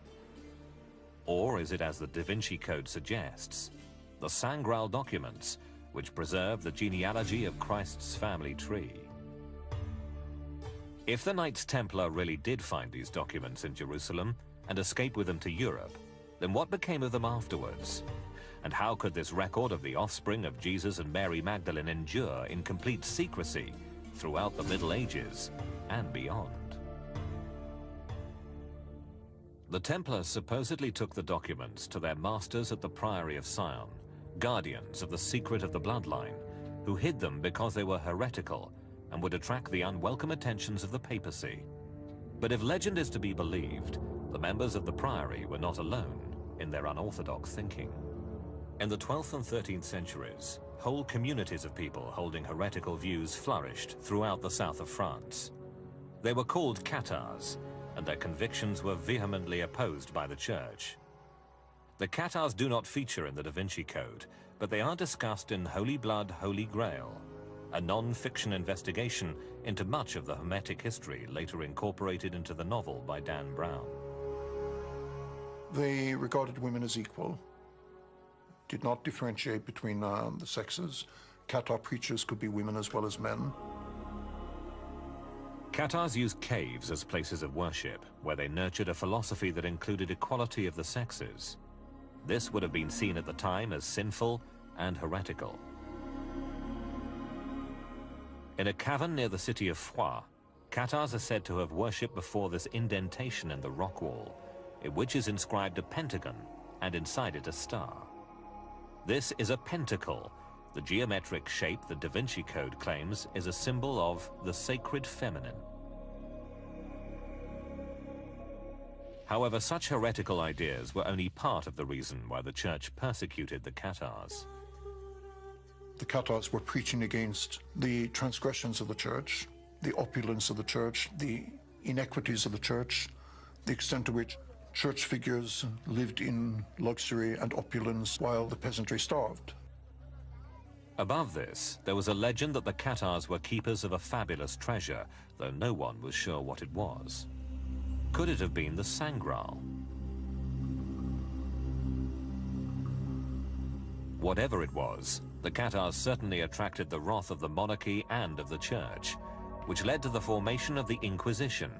Or is it, as the Da Vinci Code suggests, the Sangral documents which preserve the genealogy of Christ's family tree? If the Knights Templar really did find these documents in Jerusalem and escape with them to Europe, then what became of them afterwards? And how could this record of the offspring of Jesus and Mary Magdalene endure in complete secrecy throughout the Middle Ages and beyond? The Templars supposedly took the documents to their masters at the Priory of Sion, guardians of the secret of the bloodline, who hid them because they were heretical and would attract the unwelcome attentions of the papacy. But if legend is to be believed, the members of the Priory were not alone in their unorthodox thinking. In the 12th and 13th centuries, whole communities of people holding heretical views flourished throughout the south of France. They were called Cathars, and their convictions were vehemently opposed by the Church. The Cathars do not feature in the Da Vinci Code, but they are discussed in Holy Blood, Holy Grail, a non-fiction investigation into much of the Hermetic history later incorporated into the novel by Dan Brown. They regarded women as equal, did not differentiate between the sexes. Cathar preachers could be women as well as men. Cathars used caves as places of worship, where they nurtured a philosophy that included equality of the sexes. This would have been seen at the time as sinful and heretical. In a cavern near the city of Foix, Cathars are said to have worshipped before this indentation in the rock wall, in which is inscribed a pentagon and inside it a star. This is a pentacle, the geometric shape the Da Vinci Code claims is a symbol of the sacred feminine. However, such heretical ideas were only part of the reason why the Church persecuted the Cathars. The Cathars were preaching against the transgressions of the Church, the opulence of the Church, the inequities of the Church, the extent to which Church figures lived in luxury and opulence while the peasantry starved. Above this, there was a legend that the Cathars were keepers of a fabulous treasure, though no one was sure what it was. Could it have been the Sangral? Whatever it was, the Cathars certainly attracted the wrath of the monarchy and of the Church, which led to the formation of the Inquisition,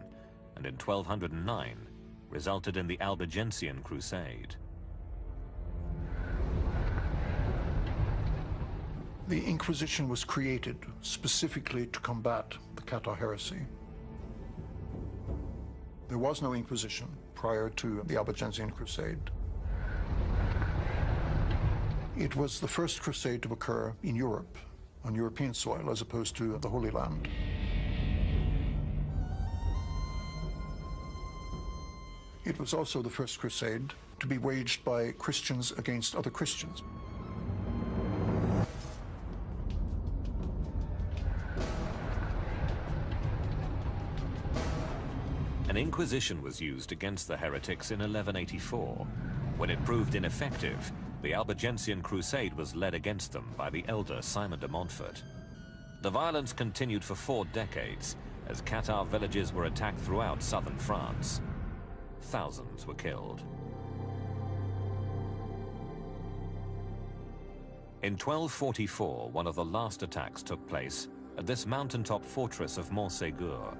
and in 1209 resulted in the Albigensian Crusade. The Inquisition was created specifically to combat the Cathar heresy. There was no Inquisition prior to the Albigensian Crusade. It was the first crusade to occur in Europe, on European soil, as opposed to the Holy Land. It was also the first crusade to be waged by Christians against other Christians. An inquisition was used against the heretics in 1184. When it proved ineffective, the Albigensian Crusade was led against them by the elder Simon de Montfort. The violence continued for 4 decades as Cathar villages were attacked throughout southern France. Thousands were killed. In 1244, one of the last attacks took place at this mountaintop fortress of Montségur.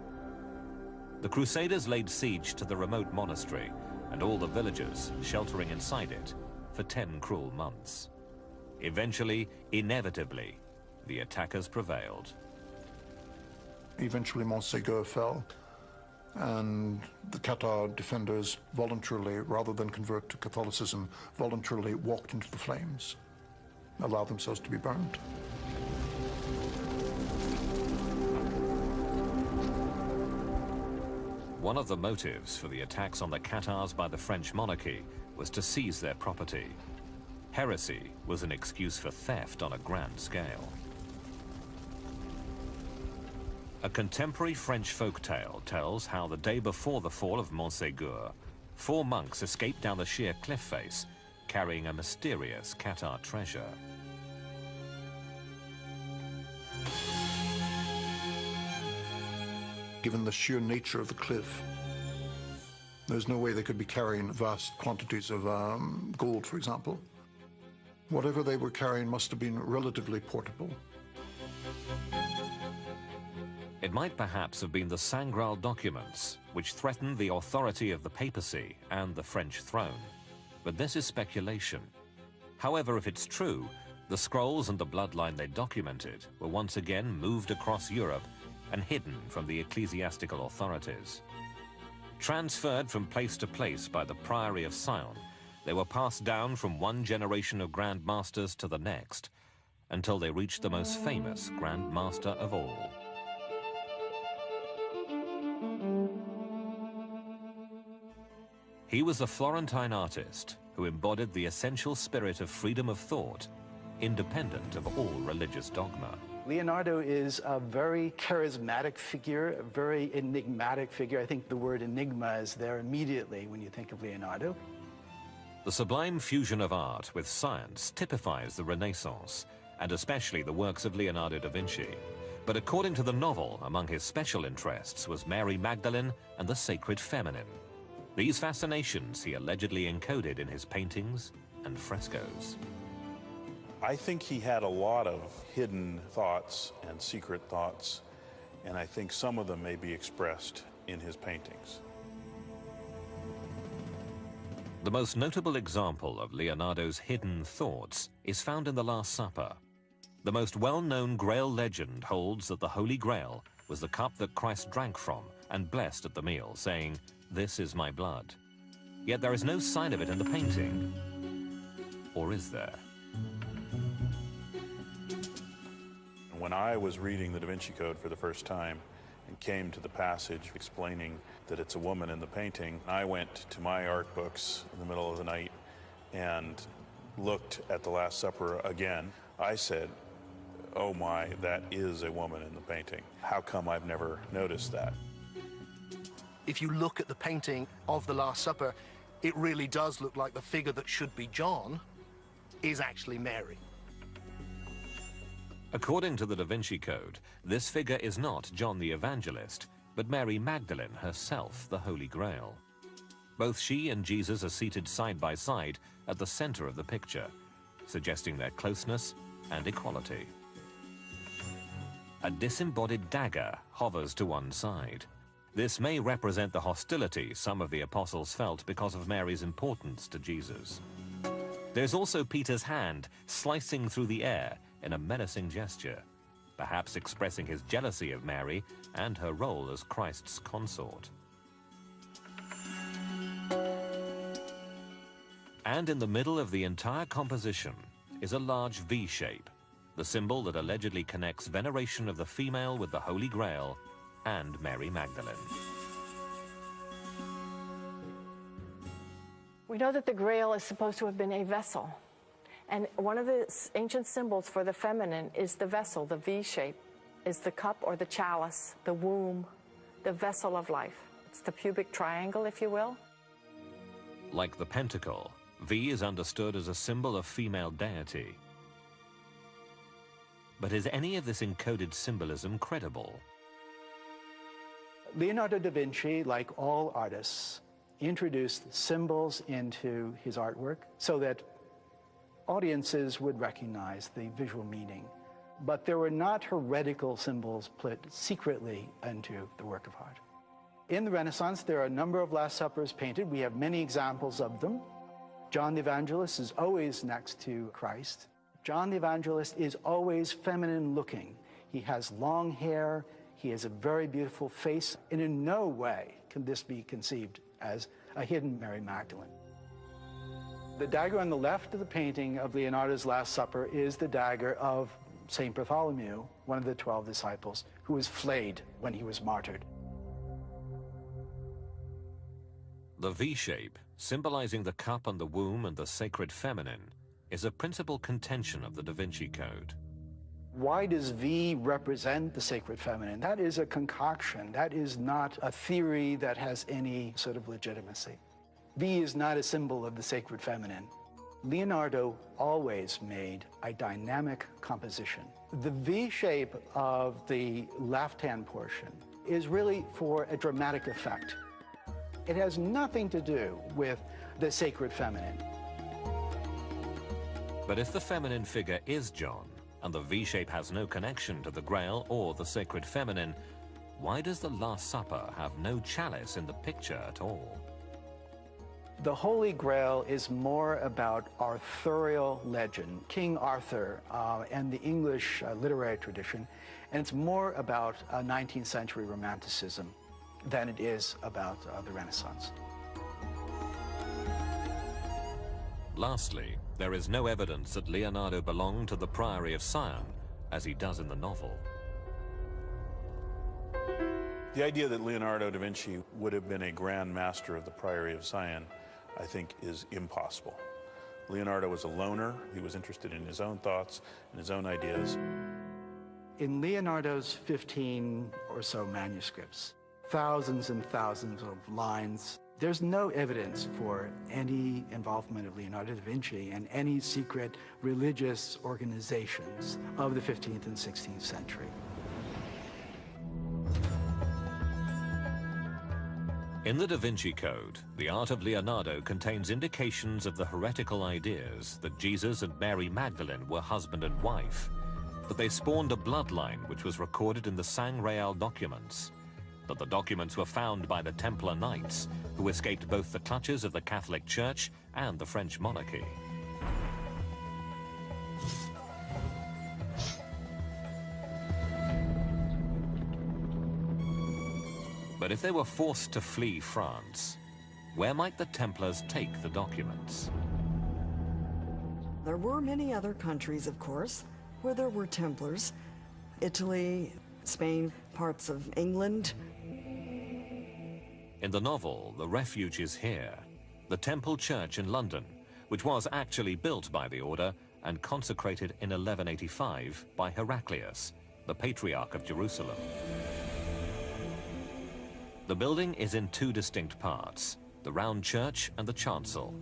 The Crusaders laid siege to the remote monastery and all the villagers sheltering inside it for 10 cruel months. Eventually, inevitably, the attackers prevailed. Eventually, Montségur fell, and the Cathar defenders voluntarily, rather than convert to Catholicism, voluntarily walked into the flames, allowed themselves to be burned. One of the motives for the attacks on the Cathars by the French monarchy was to seize their property. Heresy was an excuse for theft on a grand scale. A contemporary French folktale tells how the day before the fall of Montségur, 4 monks escaped down the sheer cliff face, carrying a mysterious Cathar treasure. Given the sheer nature of the cliff, there's no way they could be carrying vast quantities of gold, for example. Whatever they were carrying must have been relatively portable. It might perhaps have been the Sangral documents, which threatened the authority of the papacy and the French throne. But this is speculation. However, if it's true, the scrolls and the bloodline they documented were once again moved across Europe and hidden from the ecclesiastical authorities. Transferred from place to place by the Priory of Sion, they were passed down from one generation of Grand Masters to the next, until they reached the most famous Grand Master of all. He was a Florentine artist who embodied the essential spirit of freedom of thought, independent of all religious dogma. Leonardo is a very charismatic figure, a very enigmatic figure. I think the word enigma is there immediately when you think of Leonardo. The sublime fusion of art with science typifies the Renaissance, and especially the works of Leonardo da Vinci. But according to the novel, among his special interests was Mary Magdalene and the sacred feminine. These fascinations he allegedly encoded in his paintings and frescoes. I think he had a lot of hidden thoughts and secret thoughts, and I think some of them may be expressed in his paintings. The most notable example of Leonardo's hidden thoughts is found in the Last Supper. The most well-known Grail legend holds that the Holy Grail was the cup that Christ drank from and blessed at the meal, saying, "This is my blood." Yet there is no sign of it in the painting. Or is there? When I was reading the Da Vinci Code for the first time and came to the passage explaining that it's a woman in the painting, I went to my art books in the middle of the night and looked at the Last Supper again. I said, oh my, that is a woman in the painting. How come I've never noticed that? If you look at the painting of the Last Supper, it really does look like the figure that should be John is actually Mary. According to the Da Vinci Code, this figure is not John the Evangelist, but Mary Magdalene herself, the Holy Grail. Both she and Jesus are seated side by side at the center of the picture, suggesting their closeness and equality. A disembodied dagger hovers to one side. This may represent the hostility some of the apostles felt because of Mary's importance to Jesus. There's also Peter's hand slicing through the air, in a menacing gesture, perhaps expressing his jealousy of Mary and her role as Christ's consort. And in the middle of the entire composition is a large V shape, the symbol that allegedly connects veneration of the female with the Holy Grail and Mary Magdalene. We know that the Grail is supposed to have been a vessel. And one of the ancient symbols for the feminine is the vessel, the V shape, is the cup or the chalice, the womb, the vessel of life. It's the pubic triangle, if you will. Like the pentacle, V is understood as a symbol of female deity. But is any of this encoded symbolism credible? Leonardo da Vinci, like all artists, introduced symbols into his artwork so that audiences would recognize the visual meaning. But there were not heretical symbols put secretly into the work of art. In the Renaissance, there are a number of Last Suppers painted. We have many examples of them. John the Evangelist is always next to Christ. John the Evangelist is always feminine looking. He has long hair, he has a very beautiful face, and in no way can this be conceived as a hidden Mary Magdalene. The dagger on the left of the painting of Leonardo's Last Supper is the dagger of St. Bartholomew, one of the 12 disciples, who was flayed when he was martyred. The V shape, symbolizing the cup and the womb and the sacred feminine, is a principal contention of the Da Vinci Code. Why does V represent the sacred feminine? That is a concoction. That is not a theory that has any sort of legitimacy. V is not a symbol of the sacred feminine. Leonardo always made a dynamic composition. The V shape of the left-hand portion is really for a dramatic effect. It has nothing to do with the sacred feminine. But if the feminine figure is John, and the V shape has no connection to the Grail or the sacred feminine, why does the Last Supper have no chalice in the picture at all? The Holy Grail is more about Arthurian legend, King Arthur, and the English literary tradition, and it's more about 19th century Romanticism than it is about the Renaissance. Lastly, there is no evidence that Leonardo belonged to the Priory of Sion, as he does in the novel. The idea that Leonardo da Vinci would have been a grand master of the Priory of Sion, I think, is impossible. Leonardo was a loner. He was interested in his own thoughts and his own ideas. In Leonardo's 15 or so manuscripts, thousands and thousands of lines, there's no evidence for any involvement of Leonardo da Vinci in any secret religious organizations of the 15th and 16th century. In the Da Vinci Code, the art of Leonardo contains indications of the heretical ideas that Jesus and Mary Magdalene were husband and wife, that they spawned a bloodline which was recorded in the Sang-Real documents, that the documents were found by the Templar Knights, who escaped both the clutches of the Catholic Church and the French monarchy. But if they were forced to flee France, where might the Templars take the documents? There were many other countries, of course, where there were Templars. Italy, Spain, parts of England. In the novel, the refuge is here, the Temple Church in London, which was actually built by the order and consecrated in 1185 by Heraclius, the Patriarch of Jerusalem. The building is in two distinct parts, the round church and the chancel.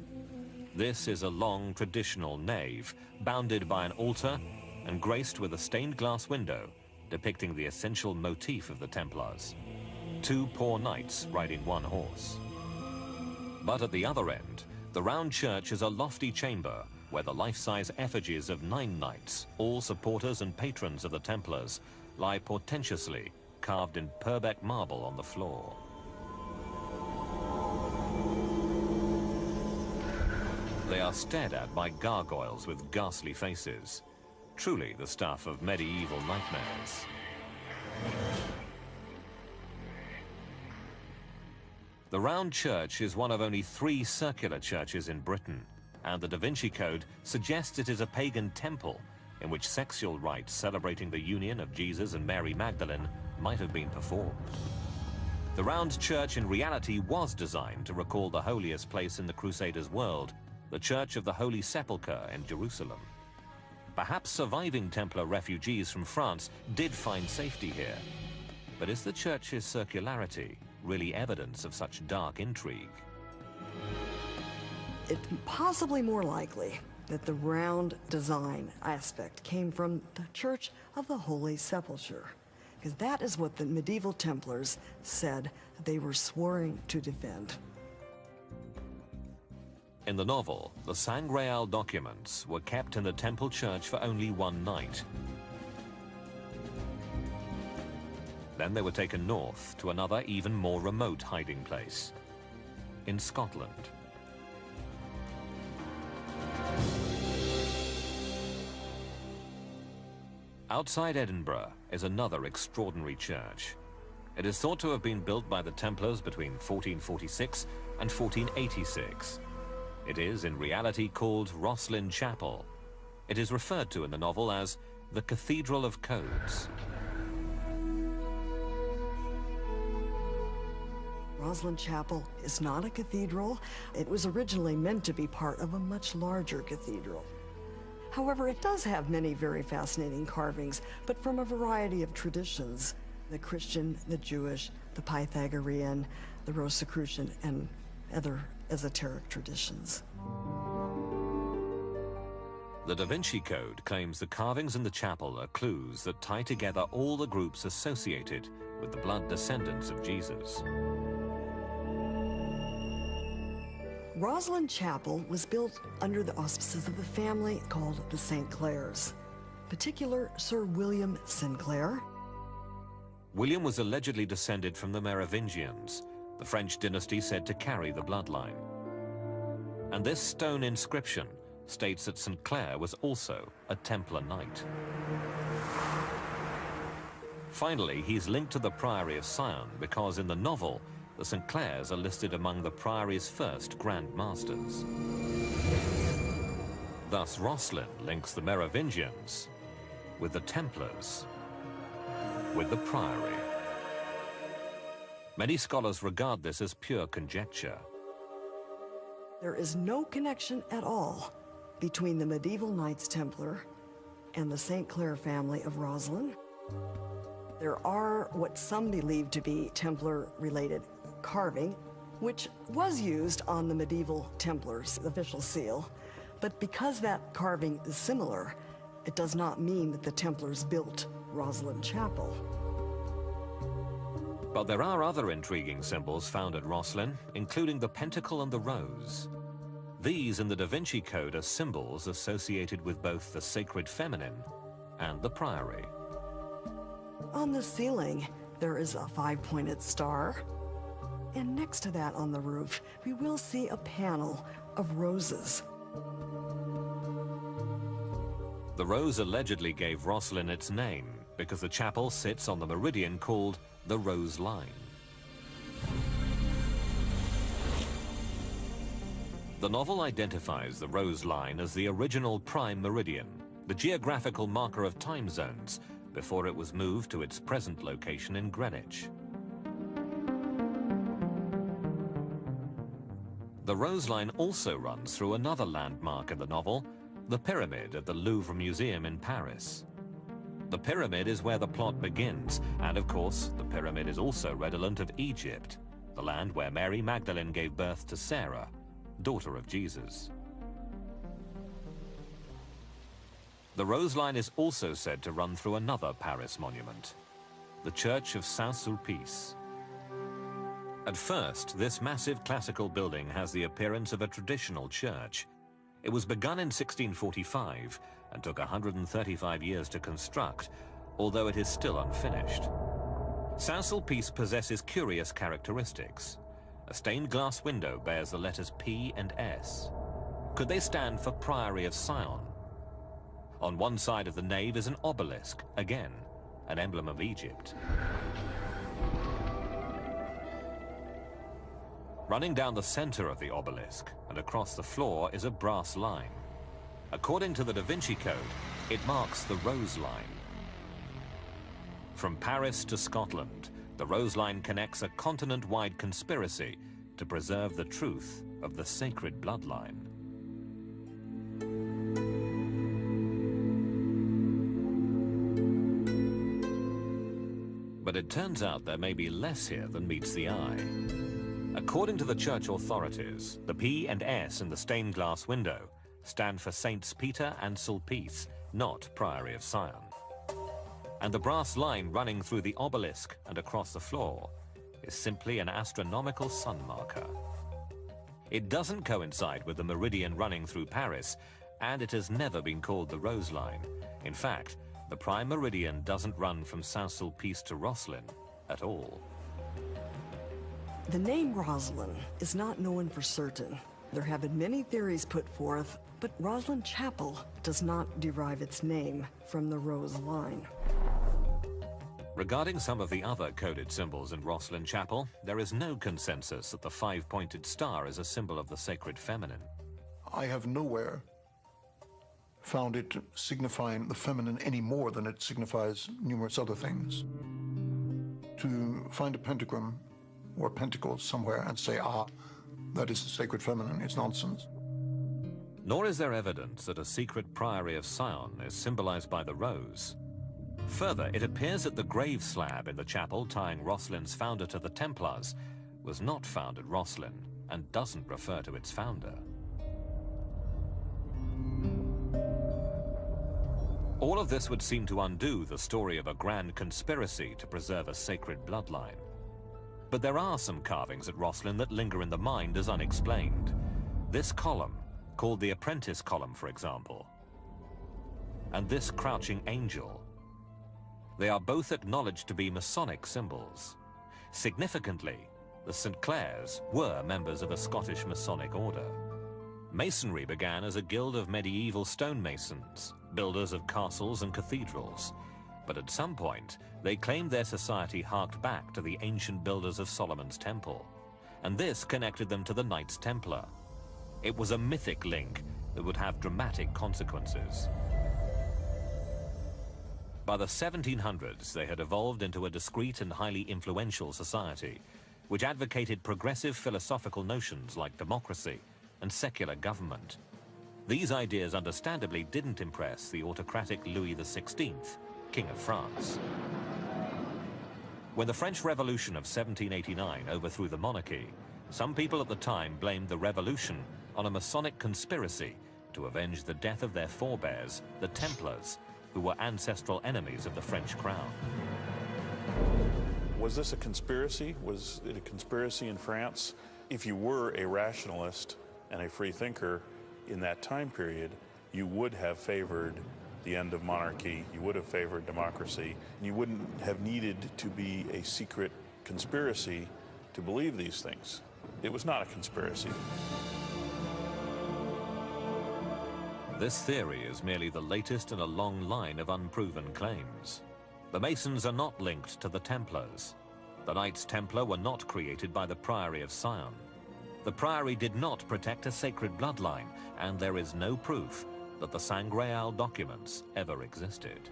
This is a long traditional nave, bounded by an altar and graced with a stained glass window depicting the essential motif of the Templars: two poor knights riding one horse. But at the other end, the round church is a lofty chamber where the life-size effigies of 9 knights, all supporters and patrons of the Templars, lie portentously carved in Purbeck marble on the floor. They are stared at by gargoyles with ghastly faces. truly the stuff of medieval nightmares. The round church is one of only 3 circular churches in Britain, and the Da Vinci Code suggests it is a pagan temple in which sexual rites celebrating the union of Jesus and Mary Magdalene might have been performed. The round church in reality was designed to recall the holiest place in the Crusaders' world, the Church of the Holy Sepulchre in Jerusalem. Perhaps surviving Templar refugees from France did find safety here. But is the church's circularity really evidence of such dark intrigue? It's possibly more likely that the round design aspect came from the Church of the Holy Sepulchre, because that is what the medieval Templars said they were sworn to defend. In the novel, the Sangreal documents were kept in the temple church for only one night. Then they were taken north to another, even more remote hiding place, in Scotland. Outside Edinburgh is another extraordinary church. It is thought to have been built by the Templars between 1446 and 1486. It is in reality called Rosslyn Chapel. It is referred to in the novel as the Cathedral of Codes. Rosslyn Chapel is not a cathedral. It was originally meant to be part of a much larger cathedral. However, it does have many very fascinating carvings, but from a variety of traditions: the Christian, the Jewish, the Pythagorean, the Rosicrucian, and other esoteric traditions. The Da Vinci Code claims the carvings in the chapel are clues that tie together all the groups associated with the blood descendants of Jesus. Rosslyn Chapel was built under the auspices of a family called the St. Clairs, particular Sir William Sinclair. William was allegedly descended from the Merovingians, the French dynasty said to carry the bloodline. And this stone inscription states that St. Clair was also a Templar knight. Finally, he's linked to the Priory of Sion because in the novel, the St. Clairs are listed among the Priory's first Grand Masters. Thus, Rosslyn links the Merovingians with the Templars, with the Priory. Many scholars regard this as pure conjecture. There is no connection at all between the medieval Knights Templar and the St. Clair family of Rosslyn. There are what some believe to be Templar-related carving, which was used on the medieval Templars' official seal, but because that carving is similar, it does not mean that the Templars built Rosslyn Chapel. But there are other intriguing symbols found at Rosslyn, including the pentacle and the rose. These in the Da Vinci Code are symbols associated with both the sacred feminine and the priory. On the ceiling, there is a 5-pointed star. And next to that on the roof, we will see a panel of roses. The rose allegedly gave Rosslyn its name because the chapel sits on the meridian called the Rose Line. The novel identifies the Rose Line as the original prime meridian, the geographical marker of time zones, before it was moved to its present location in Greenwich. The Rose Line also runs through another landmark in the novel, the Pyramid at the Louvre Museum in Paris. The pyramid is where the plot begins, and of course, the pyramid is also redolent of Egypt, the land where Mary Magdalene gave birth to Sarah, daughter of Jesus. The Rose Line is also said to run through another Paris monument, the Church of Saint-Sulpice. At first, this massive classical building has the appearance of a traditional church. It was begun in 1645 and took 135 years to construct, although it is still unfinished. Saint-Sulpice possesses curious characteristics. A stained glass window bears the letters P and S. Could they stand for Priory of Sion? On one side of the nave is an obelisk, again, an emblem of Egypt. Running down the center of the obelisk and across the floor is a brass line. According to the Da Vinci Code, it marks the Rose Line. From Paris to Scotland, the Rose Line connects a continent-wide conspiracy to preserve the truth of the sacred bloodline. But it turns out there may be less here than meets the eye. According to the church authorities, the P and S in the stained glass window stand for Saints Peter and Sulpice, not Priory of Sion. And the brass line running through the obelisk and across the floor is simply an astronomical sun marker. It doesn't coincide with the meridian running through Paris, and it has never been called the Rose Line. In fact, the prime meridian doesn't run from Saint-Sulpice to Rosslyn at all. The name Rosslyn is not known for certain. There have been many theories put forth, but Rosslyn Chapel does not derive its name from the Rose Line. Regarding some of the other coded symbols in Rosslyn Chapel, there is no consensus that the five-pointed star is a symbol of the sacred feminine. I have nowhere found it signifying the feminine any more than it signifies numerous other things. To find a pentagram or pentacle somewhere and say, ah, that is the sacred feminine, it's nonsense. Nor is there evidence that a secret priory of Sion is symbolized by the rose. Further, it appears that the grave slab in the chapel tying Rosslyn's founder to the Templars was not found at Rosslyn and doesn't refer to its founder. All of this would seem to undo the story of a grand conspiracy to preserve a sacred bloodline. But there are some carvings at Rosslyn that linger in the mind as unexplained. This column, called the Apprentice Column, for example, and this crouching angel. They are both acknowledged to be Masonic symbols. Significantly, the St. Clairs were members of a Scottish Masonic order. Masonry began as a guild of medieval stonemasons, builders of castles and cathedrals. But at some point, they claimed their society harked back to the ancient builders of Solomon's Temple, and this connected them to the Knights Templar. It was a mythic link that would have dramatic consequences. By the 1700s, they had evolved into a discreet and highly influential society, which advocated progressive philosophical notions like democracy and secular government. These ideas understandably didn't impress the autocratic Louis XVI, King of France. When the French Revolution of 1789 overthrew the monarchy, some people at the time blamed the revolution on a Masonic conspiracy to avenge the death of their forebears, the Templars, who were ancestral enemies of the French crown. Was this a conspiracy? Was it a conspiracy in France? If you were a rationalist and a free thinker in that time period, you would have favored the end of monarchy, you would have favored democracy, and you wouldn't have needed to be a secret conspiracy to believe these things. It was not a conspiracy. This theory is merely the latest in a long line of unproven claims. The Masons are not linked to the Templars. The Knights Templar were not created by the Priory of Sion. The Priory did not protect a sacred bloodline, and there is no proof that the Sangreal documents ever existed.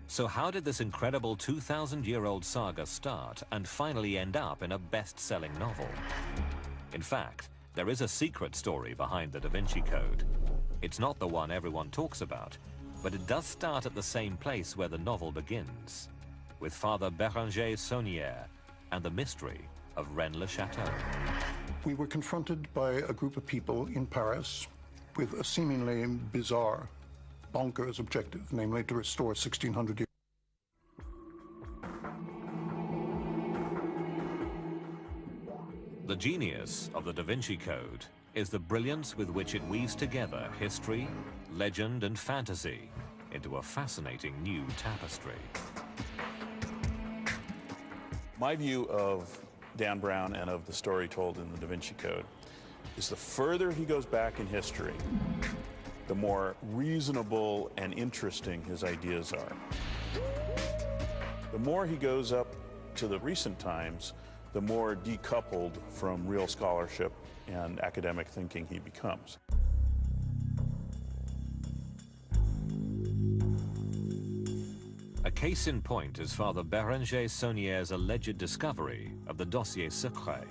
So how did this incredible 2,000-year-old saga start and finally end up in a best-selling novel? In fact, there is a secret story behind the Da Vinci Code. It's not the one everyone talks about, but it does start at the same place where the novel begins, with Father Béranger Saunière and the mystery of Rennes-le-Château. We were confronted by a group of people in Paris with a seemingly bizarre, bonkers objective, namely to restore 1600 years. The genius of the Da Vinci Code is the brilliance with which it weaves together history, legend, and fantasy into a fascinating new tapestry. My view of Dan Brown and of the story told in the Da Vinci Code is the further he goes back in history, the more reasonable and interesting his ideas are. The more he goes up to the recent times, the more decoupled from real scholarship and academic thinking he becomes. A case in point is Father Bérenger Saunier's alleged discovery of the dossier secret.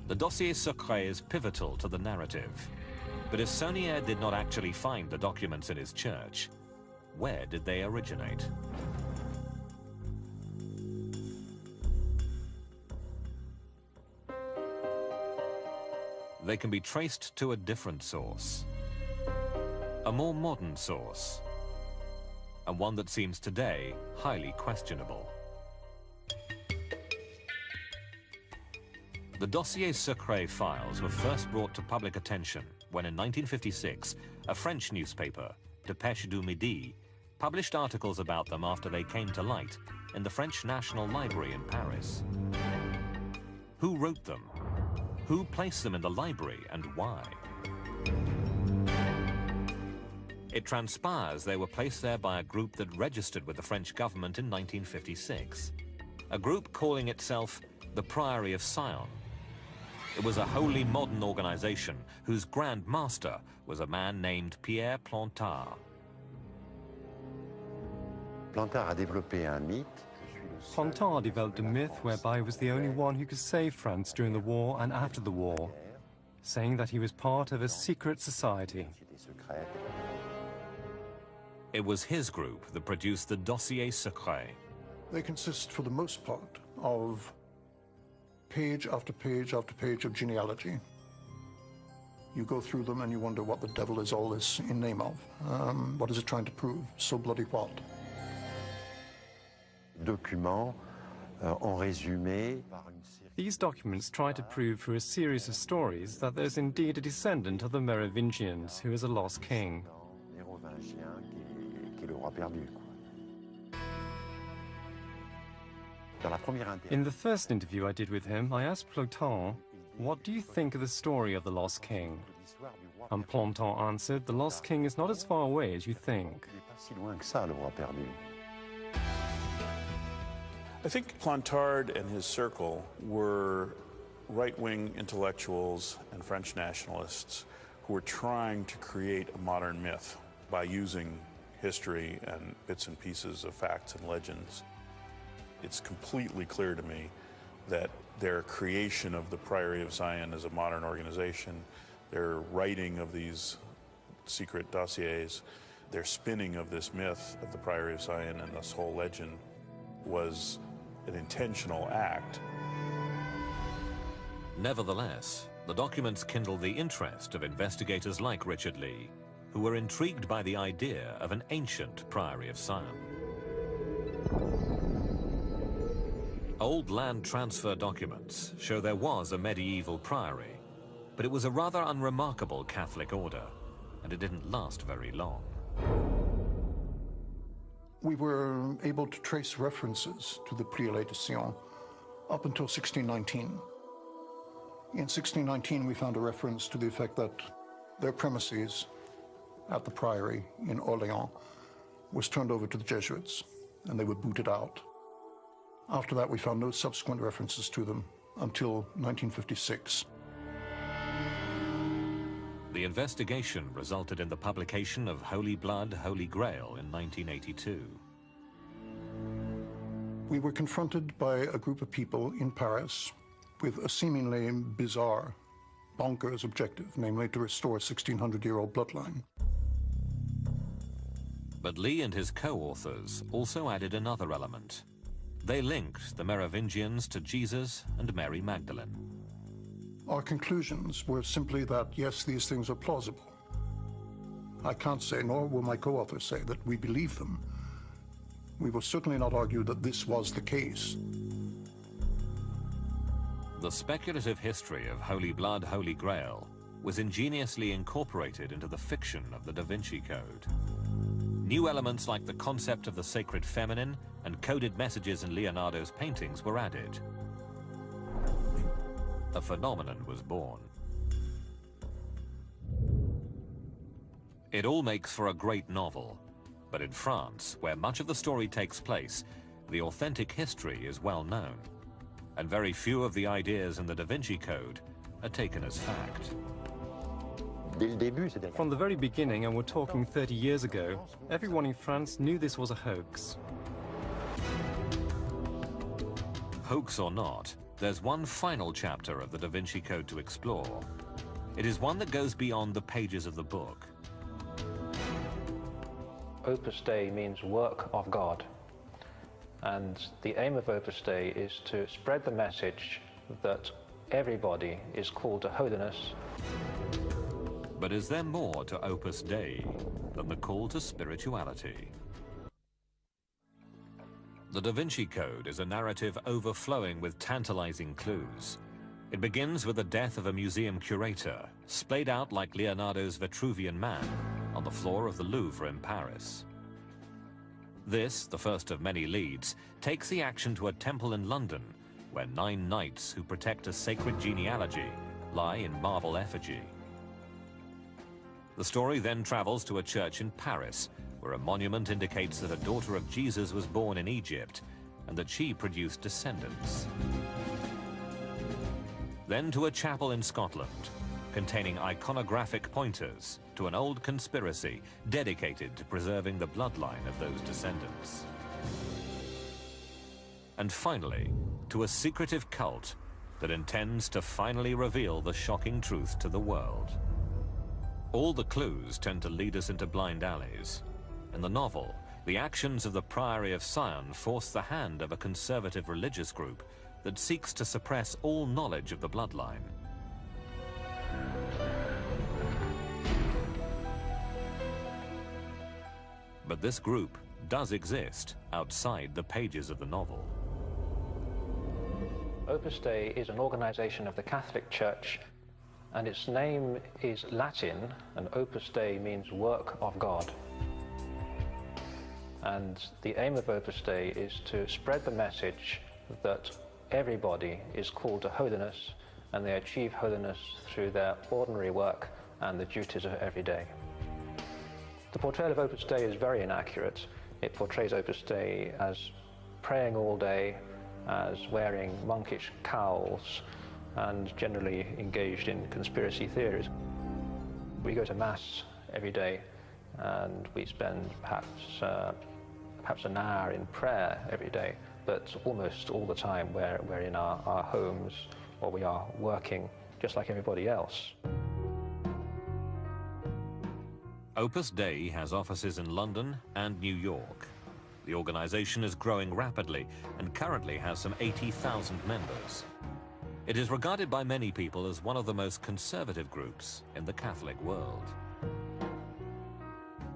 The dossier secret is pivotal to the narrative. But if Saunier did not actually find the documents in his church, where did they originate? They can be traced to a different source, a more modern source, and one that seems today highly questionable. The dossier secret files were first brought to public attention when in 1956, a French newspaper, Dépêche du Midi, published articles about them after they came to light in the French National Library in Paris. Who wrote them? Who placed them in the library and why? It transpires they were placed there by a group that registered with the French government in 1956, a group calling itself the Priory of Sion. It was a wholly modern organization whose Grand Master was a man named Pierre Plantard. Plantard developed a myth whereby he was the only one who could save France during the war and after the war, saying that he was part of a secret society. It was his group that produced the dossier secret. They consist, for the most part, of page after page after page of genealogy. You go through them and you wonder what the devil is all this in name of. What is it trying to prove? So bloody what? Document, en résumé. These documents try to prove through a series of stories that there's indeed a descendant of the Merovingians who is a lost king. In the first interview I did with him, I asked Plantard, "What do you think of the story of the lost king?" And Plantard answered, "The lost king is not as far away as you think." I think Plantard and his circle were right-wing intellectuals and French nationalists who were trying to create a modern myth by using history and bits and pieces of facts and legends. It's completely clear to me that their creation of the Priory of Sion as a modern organization, their writing of these secret dossiers, their spinning of this myth of the Priory of Sion and this whole legend was an intentional act. Nevertheless, the documents kindled the interest of investigators like Richard Lee, who were intrigued by the idea of an ancient Priory of Sion. Old land transfer documents show there was a medieval priory, but it was a rather unremarkable Catholic order, and it didn't last very long. We were able to trace references to the Priory de Sion up until 1619. In 1619, we found a reference to the effect that their premises at the priory in Orléans was turned over to the Jesuits, and they were booted out. After that, we found no subsequent references to them until 1956. The investigation resulted in the publication of Holy Blood, Holy Grail in 1982. We were confronted by a group of people in Paris with a seemingly bizarre, bonkers objective, namely to restore a 1600-year-old bloodline. But Lee and his co-authors also added another element. They linked the Merovingians to Jesus and Mary Magdalene. Our conclusions were simply that, yes, these things are plausible. I can't say, nor will my co-authors say, that we believe them. We will certainly not argue that this was the case. The speculative history of Holy Blood, Holy Grail was ingeniously incorporated into the fiction of the Da Vinci Code. New elements like the concept of the sacred feminine and coded messages in Leonardo's paintings were added. a phenomenon was born. It all makes for a great novel, but in France, where much of the story takes place, the authentic history is well known, and very few of the ideas in the Da Vinci Code are taken as fact. From the very beginning, and we're talking 30 years ago, everyone in France knew this was a hoax. Hoax or not, there's one final chapter of the Da Vinci Code to explore. It is one that goes beyond the pages of the book. Opus Dei means work of God, and the aim of Opus Dei is to spread the message that everybody is called to holiness. But is there more to Opus Dei than the call to spirituality? The Da Vinci Code is a narrative overflowing with tantalizing clues. It begins with the death of a museum curator, splayed out like Leonardo's Vitruvian Man on the floor of the Louvre in Paris. This, the first of many leads, takes the action to a temple in London, where 9 knights who protect a sacred genealogy lie in marble effigy. The story then travels to a church in Paris, where a monument indicates that a daughter of Jesus was born in Egypt and that she produced descendants. Then to a chapel in Scotland, containing iconographic pointers to an old conspiracy dedicated to preserving the bloodline of those descendants. And finally, to a secretive cult that intends to finally reveal the shocking truth to the world. All the clues tend to lead us into blind alleys. In the novel, the actions of the Priory of Sion force the hand of a conservative religious group that seeks to suppress all knowledge of the bloodline. But this group does exist outside the pages of the novel. Opus Dei is an organization of the Catholic Church, and its name is Latin, and Opus Dei means work of God. And the aim of Opus Dei is to spread the message that everybody is called to holiness, and they achieve holiness through their ordinary work and the duties of every day. The portrayal of Opus Dei is very inaccurate. It portrays Opus Dei as praying all day, as wearing monkish cowls, and generally engaged in conspiracy theories. We go to Mass every day, and we spend perhaps an hour in prayer every day, but almost all the time we're in our homes, or we are working just like everybody else. Opus Dei has offices in London and New York. The organization is growing rapidly and currently has some 80,000 members. It is regarded by many people as one of the most conservative groups in the Catholic world.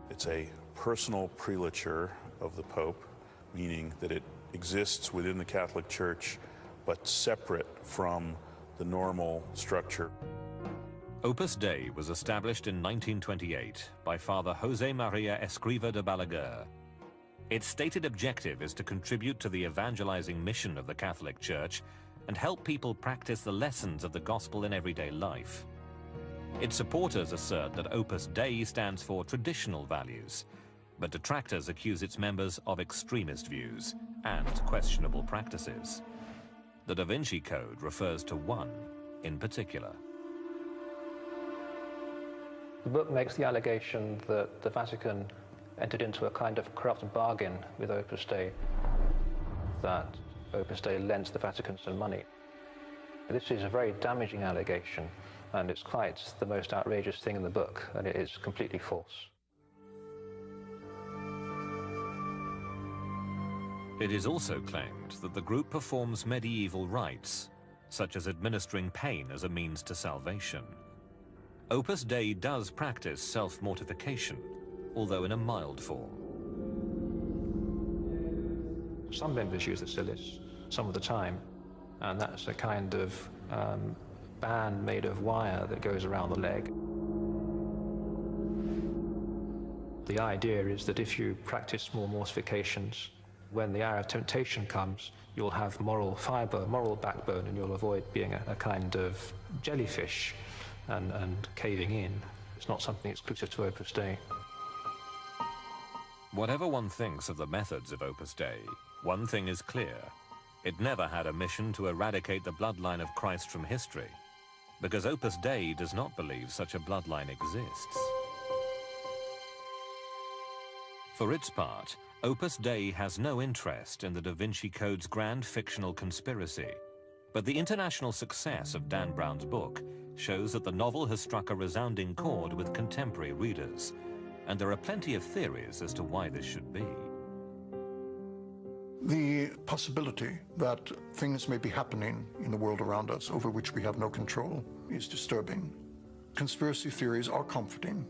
It's a personal prelature of the Pope, meaning that it exists within the Catholic Church, but separate from the normal structure. Opus Dei was established in 1928 by Father José María Escriva de Balaguer. Its stated objective is to contribute to the evangelizing mission of the Catholic Church and help people practice the lessons of the gospel in everyday life. Its supporters assert that Opus Dei stands for traditional values, but detractors accuse its members of extremist views and questionable practices. The Da Vinci Code refers to one in particular. The book makes the allegation that the Vatican entered into a kind of corrupt bargain with Opus Dei, that Opus Dei lent the Vatican some money. This is a very damaging allegation, and it's quite the most outrageous thing in the book, and it is completely false. It is also claimed that the group performs medieval rites, such as administering pain as a means to salvation. Opus Dei does practice self-mortification, although in a mild form. Some members use the cilice some of the time, and that's a kind of band made of wire that goes around the leg. The idea is that if you practice small mortifications, When the hour of temptation comes, you'll have moral fiber, moral backbone, and you'll avoid being a kind of jellyfish and caving in. It's not something exclusive to Opus Dei. Whatever one thinks of the methods of Opus Dei, one thing is clear. It never had a mission to eradicate the bloodline of Christ from history, because Opus Dei does not believe such a bloodline exists. For its part, Opus Dei has no interest in the Da Vinci Code's grand fictional conspiracy, but the international success of Dan Brown's book shows that the novel has struck a resounding chord with contemporary readers, and there are plenty of theories as to why this should be. The possibility that things may be happening in the world around us over which we have no control is disturbing. Conspiracy theories are comforting.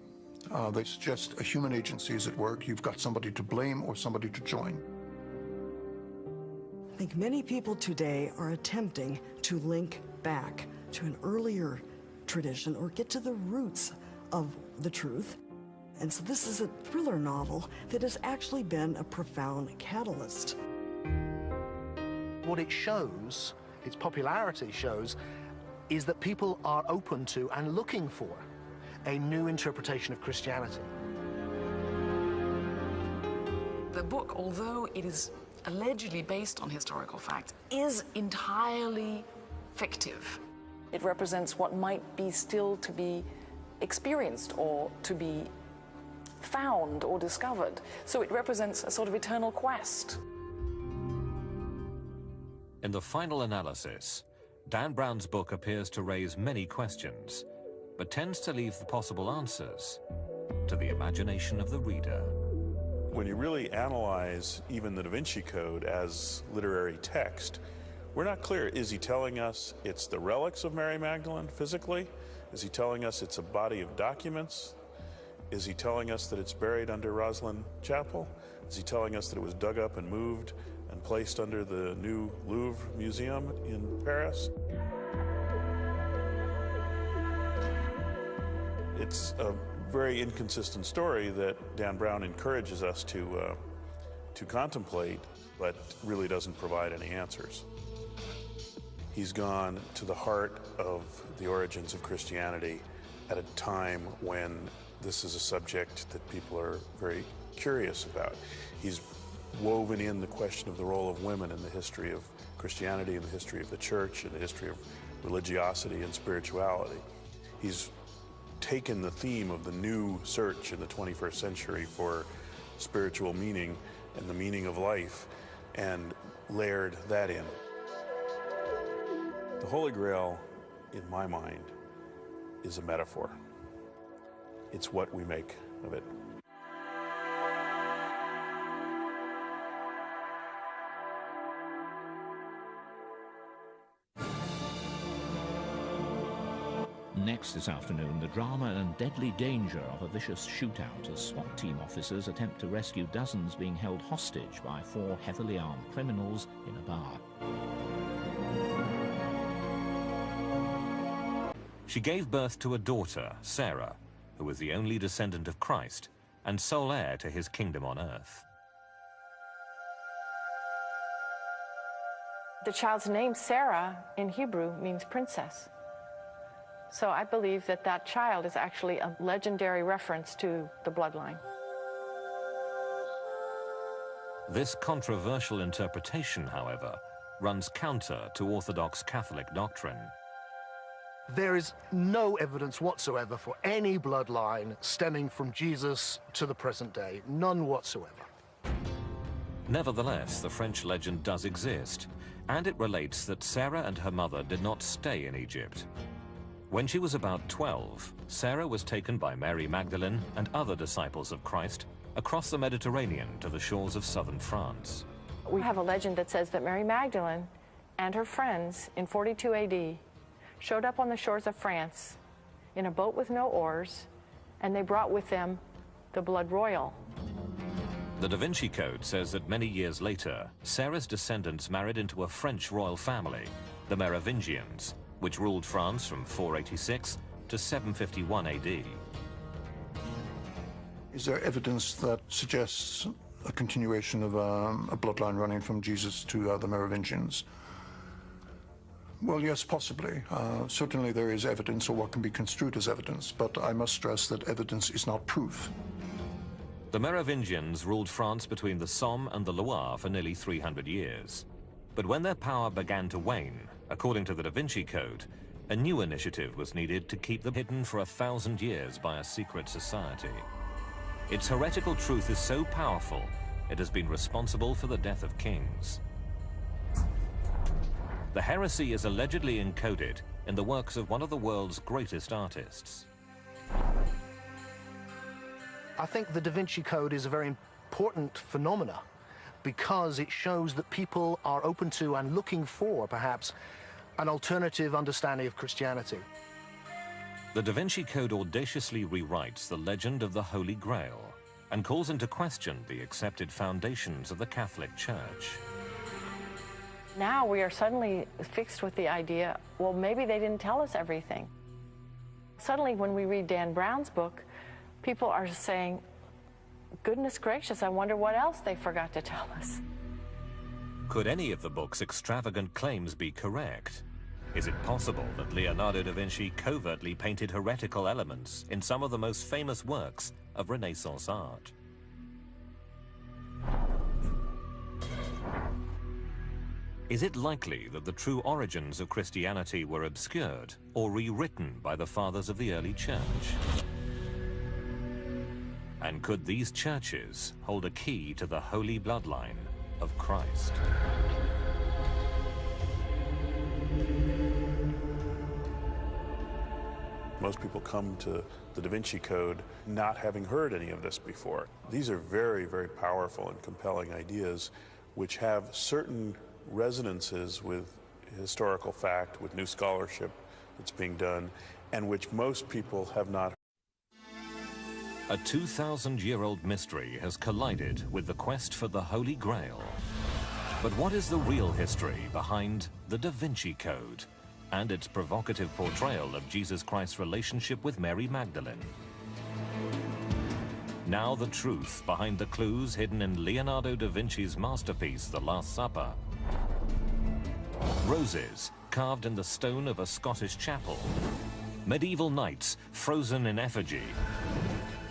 They suggest a human agency is at work. You've got somebody to blame or somebody to join. I think many people today are attempting to link back to an earlier tradition or get to the roots of the truth. And so this is a thriller novel that has actually been a profound catalyst. What it shows, its popularity shows, is that people are open to and looking for a new interpretation of Christianity. The book, although it is allegedly based on historical fact, is entirely fictive. It represents what might be still to be experienced or to be found or discovered. So it represents a sort of eternal quest. In the final analysis, Dan Brown's book appears to raise many questions, but tends to leave the possible answers to the imagination of the reader. When you really analyze even the Da Vinci Code as literary text, we're not clear. Is he telling us it's the relics of Mary Magdalene physically? Is he telling us it's a body of documents? Is he telling us that it's buried under Roslin Chapel? Is he telling us that it was dug up and moved and placed under the new Louvre Museum in Paris? It's a very inconsistent story that Dan Brown encourages us to contemplate, but really doesn't provide any answers. He's gone to the heart of the origins of Christianity at a time when this is a subject that people are very curious about. He's woven in the question of the role of women in the history of Christianity, in the history of the church, in the history of religiosity and spirituality. He's taken the theme of the new search in the 21st century for spiritual meaning and the meaning of life and layered that in. The Holy Grail, in my mind, is a metaphor. It's what we make of it. Next this afternoon, the drama and deadly danger of a vicious shootout as SWAT team officers attempt to rescue dozens being held hostage by 4 heavily armed criminals in a bar. She gave birth to a daughter, Sarah, who was the only descendant of Christ and sole heir to his kingdom on earth. The child's name, Sarah, in Hebrew means princess. So I believe that that child is actually a legendary reference to the bloodline. This controversial interpretation, however, runs counter to Orthodox Catholic doctrine. There is no evidence whatsoever for any bloodline stemming from Jesus to the present day. None whatsoever. Nevertheless, the French legend does exist, and it relates that Sarah and her mother did not stay in Egypt. When she was about 12, Sarah was taken by Mary Magdalene and other disciples of Christ across the Mediterranean to the shores of southern France. We have a legend that says that Mary Magdalene and her friends in 42 AD showed up on the shores of France in a boat with no oars, and they brought with them the blood royal. The Da Vinci Code says that many years later, Sarah's descendants married into a French royal family, the Merovingians, which ruled France from 486 to 751 AD. Is there evidence that suggests a continuation of a bloodline running from Jesus to the Merovingians. Well, yes, possibly. Certainly there is evidence, or what can be construed as evidence, but I must stress that evidence is not proof. The Merovingians ruled France between the Somme and the Loire for nearly 300 years. But when their power began to wane, according to the Da Vinci Code, a new initiative was needed to keep them hidden for 1,000 years by a secret society. Its heretical truth is so powerful, it has been responsible for the death of kings. The heresy is allegedly encoded in the works of one of the world's greatest artists. I think the Da Vinci Code is a very important phenomena because it shows that people are open to and looking for, perhaps, an alternative understanding of Christianity. The Da Vinci Code audaciously rewrites the legend of the Holy Grail and calls into question the accepted foundations of the Catholic Church. Now we are suddenly fixed with the idea, well, maybe they didn't tell us everything. Suddenly, when we read Dan Brown's book, people are saying, goodness gracious, I wonder what else they forgot to tell us. Could any of the book's extravagant claims be correct? Is it possible that Leonardo da Vinci covertly painted heretical elements in some of the most famous works of Renaissance art? Is it likely that the true origins of Christianity were obscured or rewritten by the fathers of the early church? And could these churches hold a key to the holy bloodline of Christ? Most people come to the Da Vinci Code not having heard any of this before. These are very, very powerful and compelling ideas which have certain resonances with historical fact, with new scholarship that's being done, and which most people have not heard. A 2,000-year-old mystery has collided with the quest for the Holy Grail. But what is the real history behind the Da Vinci Code and its provocative portrayal of Jesus Christ's relationship with Mary Magdalene? Now the truth behind the clues hidden in Leonardo da Vinci's masterpiece, The Last Supper. Roses carved in the stone of a Scottish chapel. Medieval knights frozen in effigy.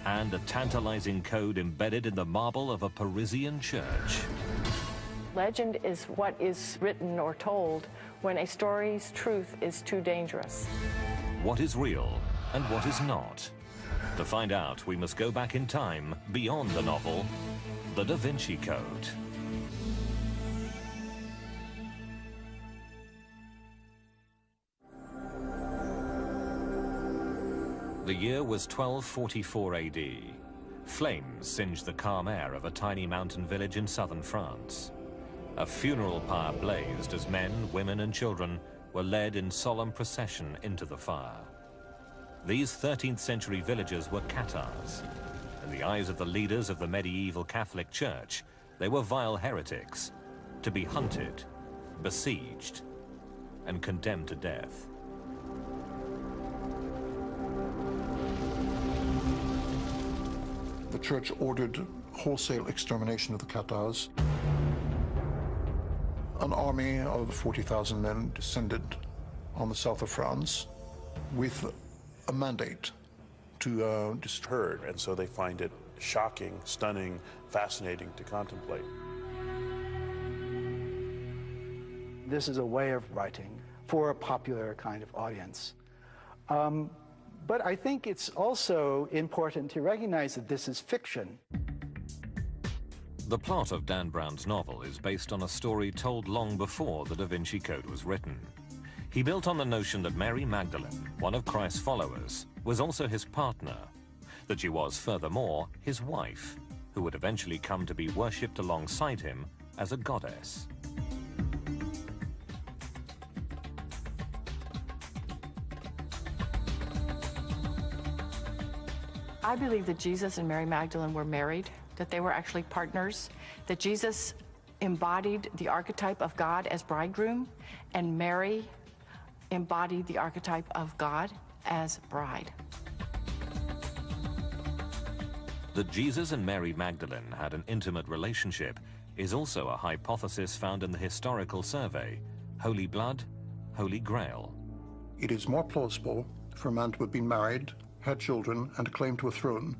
And a tantalizing code embedded in the marble of a Parisian church. Legend is what is written or told when a story's truth is too dangerous. What is real and what is not? To find out, we must go back in time beyond the novel, The Da Vinci Code. The year was 1244 AD. Flames singed the calm air of a tiny mountain village in southern France. A funeral pyre blazed as men, women and children were led in solemn procession into the fire. These 13th century villagers were Cathars. In the eyes of the leaders of the medieval Catholic Church, they were vile heretics, to be hunted, besieged, and condemned to death. The church ordered wholesale extermination of the Cathars. An army of 40,000 men descended on the south of France with a mandate to destroy, and so they find it shocking, stunning, fascinating to contemplate. This is a way of writing for a popular kind of audience. But I think it's also important to recognize that this is fiction. The plot of Dan Brown's novel is based on a story told long before the Da Vinci Code was written. He built on the notion that Mary Magdalene, one of Christ's followers, was also his partner, that she was, furthermore, his wife, who would eventually come to be worshipped alongside him as a goddess. I believe that Jesus and Mary Magdalene were married, that they were actually partners, that Jesus embodied the archetype of God as bridegroom, and Mary embodied the archetype of God as bride. That Jesus and Mary Magdalene had an intimate relationship is also a hypothesis found in the historical survey, Holy Blood, Holy Grail. It is more plausible for a man to have been married, had children, and a claim to a throne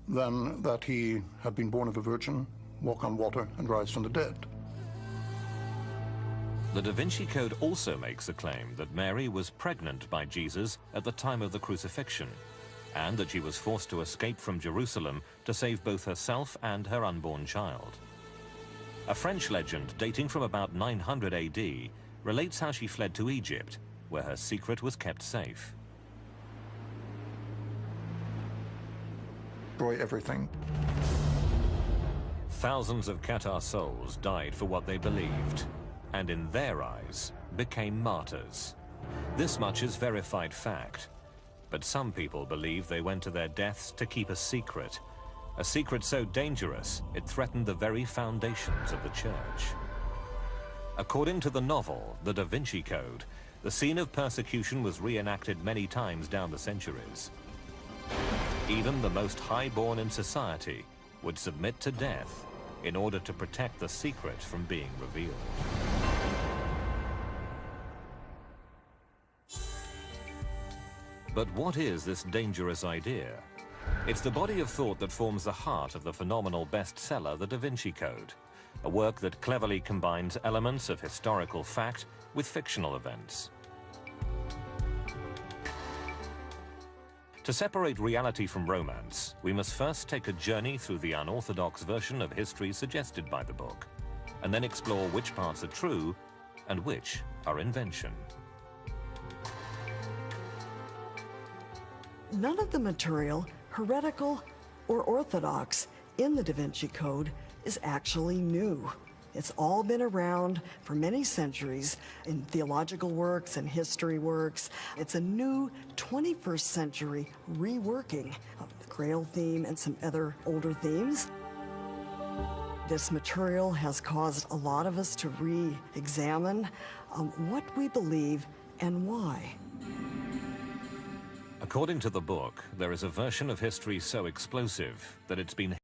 than that he had been born of a virgin, walk on water, and rise from the dead. The Da Vinci Code also makes the claim that Mary was pregnant by Jesus at the time of the crucifixion, and that she was forced to escape from Jerusalem to save both herself and her unborn child. A French legend dating from about 900 AD relates how she fled to Egypt, where her secret was kept safe. Destroy everything. Thousands of Qatar souls died for what they believed, and in their eyes became martyrs. This much is verified fact, but some people believe they went to their deaths to keep a secret so dangerous it threatened the very foundations of the church. According to the novel, The Da Vinci Code, the scene of persecution was reenacted many times down the centuries. Even the most high-born in society would submit to death in order to protect the secret from being revealed. But what is this dangerous idea? It's the body of thought that forms the heart of the phenomenal bestseller, The Da Vinci Code, a work that cleverly combines elements of historical fact with fictional events. To separate reality from romance, we must first take a journey through the unorthodox version of history suggested by the book, and then explore which parts are true and which are invention. None of the material, heretical or orthodox, in the Da Vinci Code is actually new. It's all been around for many centuries in theological works and history works. It's a new 21st century reworking of the Grail theme and some other older themes. This material has caused a lot of us to re-examine what we believe and why. According to the book, there is a version of history so explosive that it's been